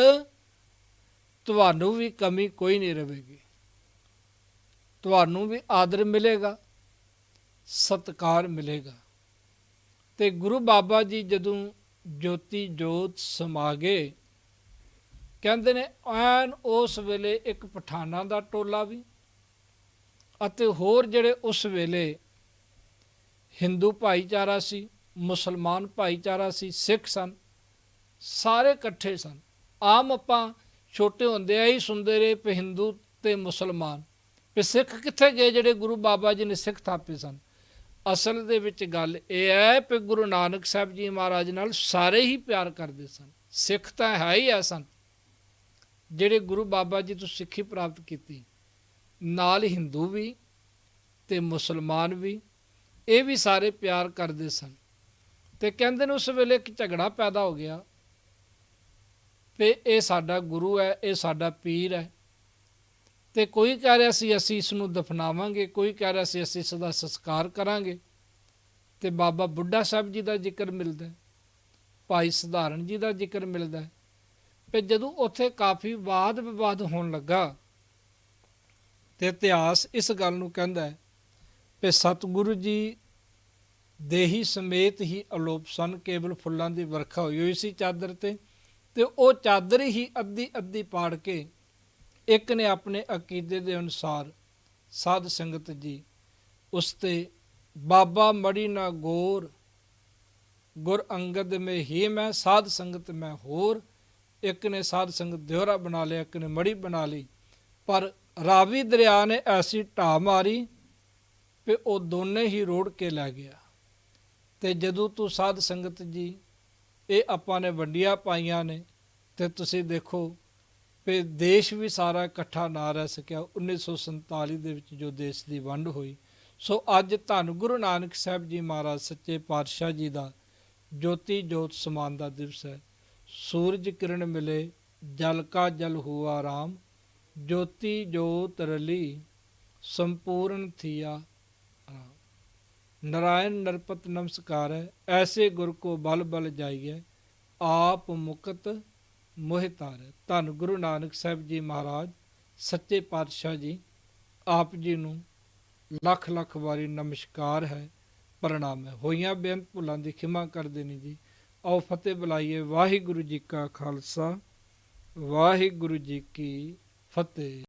ਤੁਹਾਨੂੰ ਵੀ ਕਮੀ ਕੋਈ ਨਹੀਂ ਰਹੇਗੀ, ਤੁਹਾਨੂੰ ਵੀ ਆਦਰ ਮਿਲੇਗਾ, ਸਤਿਕਾਰ ਮਿਲੇਗਾ। ਤੇ ਗੁਰੂ ਬਾਬਾ ਜੀ ਜਦੋਂ ਜੋਤੀ ਜੋਤ ਸਮਾ ਗਏ, ਕਹਿੰਦੇ ਨੇ ਐਨ ਉਸ ਵੇਲੇ ਇੱਕ ਪਠਾਨਾਂ ਦਾ ਟੋਲਾ ਵੀ ਅਤੇ ਹੋਰ ਜਿਹੜੇ ਉਸ ਵੇਲੇ ਹਿੰਦੂ ਭਾਈਚਾਰਾ ਸੀ, ਮੁਸਲਮਾਨ ਭਾਈਚਾਰਾ ਸੀ, ਸਿੱਖ ਸਨ, ਸਾਰੇ ਇਕੱਠੇ ਸਨ। ਆਮ ਆਪਾਂ ਛੋਟੇ ਹੁੰਦੇ ਆ ਹੀ ਸੁਣਦੇ ਰਹੇ ਵੀ ਹਿੰਦੂ ਤੇ ਮੁਸਲਮਾਨ, ਵੀ ਸਿੱਖ ਕਿੱਥੇ ਗਏ ਜਿਹੜੇ ਗੁਰੂ ਬਾਬਾ ਜੀ ਨੇ ਸਿੱਖ ਥਾਪੇ ਸਨ। ਅਸਲ ਦੇ ਵਿੱਚ ਗੱਲ ਇਹ ਹੈ ਕਿ ਗੁਰੂ ਨਾਨਕ ਸਾਹਿਬ ਜੀ ਮਹਾਰਾਜ ਨਾਲ ਸਾਰੇ ਹੀ ਪਿਆਰ ਕਰਦੇ ਸਨ। ਸਿੱਖ ਤਾਂ ਹੈ ਹੀ ਐ ਸਨ ਜਿਹੜੇ ਗੁਰੂ ਬਾਬਾ ਜੀ ਤੋਂ ਸਿੱਖੀ ਪ੍ਰਾਪਤ ਕੀਤੀ, ਨਾਲ ਹਿੰਦੂ ਵੀ ਤੇ ਮੁਸਲਮਾਨ ਵੀ, ਇਹ ਵੀ ਸਾਰੇ ਪਿਆਰ ਕਰਦੇ ਸਨ। ਤੇ ਕਹਿੰਦੇ ਨੇ ਉਸ ਵੇਲੇ ਇੱਕ ਝਗੜਾ ਪੈਦਾ ਹੋ ਗਿਆ ਵੀ ਇਹ ਸਾਡਾ ਗੁਰੂ ਹੈ, ਇਹ ਸਾਡਾ ਪੀਰ ਹੈ। ਤੇ ਕੋਈ ਕਹਿ ਰਿਹਾ ਸੀ ਅਸੀਂ ਇਸ ਨੂੰ ਦਫਨਾਵਾਂਗੇ, ਕੋਈ ਕਹਿ ਰਿਹਾ ਸੀ ਅਸੀਂ ਇਸ ਦਾ ਸੰਸਕਾਰ ਕਰਾਂਗੇ। ਤੇ ਬਾਬਾ ਬੁੱਢਾ ਸਾਹਿਬ ਜੀ ਦਾ ਜ਼ਿਕਰ ਮਿਲਦਾ, ਭਾਈ ਸਧਾਰਨ ਜੀ ਦਾ ਜ਼ਿਕਰ ਮਿਲਦਾ। ਤੇ ਜਦੋਂ ਉੱਥੇ ਕਾਫੀ ਵਾਦ ਵਿਵਾਦ ਹੋਣ ਲੱਗਾ ਤੇ ਇਤਿਹਾਸ ਇਸ ਗੱਲ ਨੂੰ ਕਹਿੰਦਾ ਹੈ ਕਿ ਸਤਿਗੁਰੂ ਜੀ ਦੇਹੀ ਸਮੇਤ ਹੀ ਅਲੋਪ ਸਨ, ਕੇਵਲ ਫੁੱਲਾਂ ਦੀ ਵਰਖਾ ਹੋਈ ਹੋਈ ਸੀ ਚਾਦਰ ਤੇ ਉਹ ਚਾਦਰ ਹੀ ਅੱਧੀ ਅੱਧੀ ਪਾੜ ਕੇ ਇੱਕ ਨੇ ਆਪਣੇ ਅਕੀਦੇ ਦੇ ਅਨੁਸਾਰ ਸਾਧ ਸੰਗਤ ਜੀ ਉਸ ਤੇ ਬਾਬਾ ਮੜੀ ਨਾ ਗੋਰ ਗੁਰ ਅੰਗਦ ਮੇ ਹੀ ਮੈਂ ਸਾਧ ਸੰਗਤ ਮੈਂ ਹੋਰ, ਇੱਕ ਨੇ ਸਾਧ ਸੰਗਤ ਦਿਓਰਾ ਬਣਾ ਲਿਆ, ਇੱਕ ਨੇ ਮੜੀ ਬਣਾ ਲਈ। ਪਰ ਰਾਵੀ ਦਰਿਆ ਨੇ ਐਸੀ ਢਾਹ ਮਾਰੀ ਕਿ ਉਹ ਦੋਨੇ ਹੀ ਰੋੜ ਕੇ ਲੈ ਗਿਆ। ਤੇ ਜਦੋਂ ਤੂੰ ਸਾਧ ਸੰਗਤ ਜੀ ਇਹ ਆਪਾਂ ਨੇ ਵੰਡੀਆਂ ਪਾਈਆਂ ਨੇ, ਤੇ ਤੁਸੀਂ ਦੇਖੋ ਵੀ ਦੇਸ਼ ਵੀ ਸਾਰਾ ਇਕੱਠਾ ਨਾ ਰਹਿ ਸਕਿਆ 1947 ਦੇ ਵਿੱਚ ਜੋ ਦੇਸ਼ ਦੀ ਵੰਡ ਹੋਈ। ਸੋ ਅੱਜ ਧੰਨ ਗੁਰੂ ਨਾਨਕ ਸਾਹਿਬ ਜੀ ਮਹਾਰਾਜ ਸੱਚੇ ਪਾਤਸ਼ਾਹ ਜੀ ਦਾ ਜੋਤੀ ਜੋਤ ਸਮਾਨ ਦਾ ਦਿਵਸ ਹੈ। ਸੂਰਜ ਕਿਰਨ ਮਿਲੇ ਜਲ ਕਾ ਜਲ ਹੁਆ ਰਾਮ, ਜੋਤੀ ਜੋਤ ਰਲੀ ਸੰਪੂਰਨ ਥੀਆ ਰਾਮ। ਨਾਰਾਇਣ ਨਰਪਤ ਨਮਸਕਾਰ ਹੈ, ਐਸੇ ਗੁਰ ਕੋ ਬਲ ਬਲ ਜਾਈਏ, ਆਪ ਮੁਕਤ ਮੋਹਿ ਤਾਰੈ। ਧੰਨ ਗੁਰੂ ਨਾਨਕ ਸਾਹਿਬ ਜੀ ਮਹਾਰਾਜ ਸੱਚੇ ਪਾਤਸ਼ਾਹ ਜੀ ਆਪ ਜੀ ਨੂੰ ਲੱਖ ਲੱਖ ਵਾਰੀ ਨਮਸਕਾਰ ਹੈ, ਪ੍ਰਣਾਮ ਹੈ। ਹੋਈਆਂ ਬੇਅੰਤ ਭੁੱਲਾਂ ਦੀ ਖਿਮਾ ਕਰ ਦੇਣੀ ਜੀ। ਆਓ ਫਤਿਹ ਬੁਲਾਈਏ। ਵਾਹਿਗੁਰੂ ਜੀ ਕਾ ਖਾਲਸਾ, ਵਾਹਿਗੁਰੂ ਜੀ ਕੀ ਫਤਿਹ।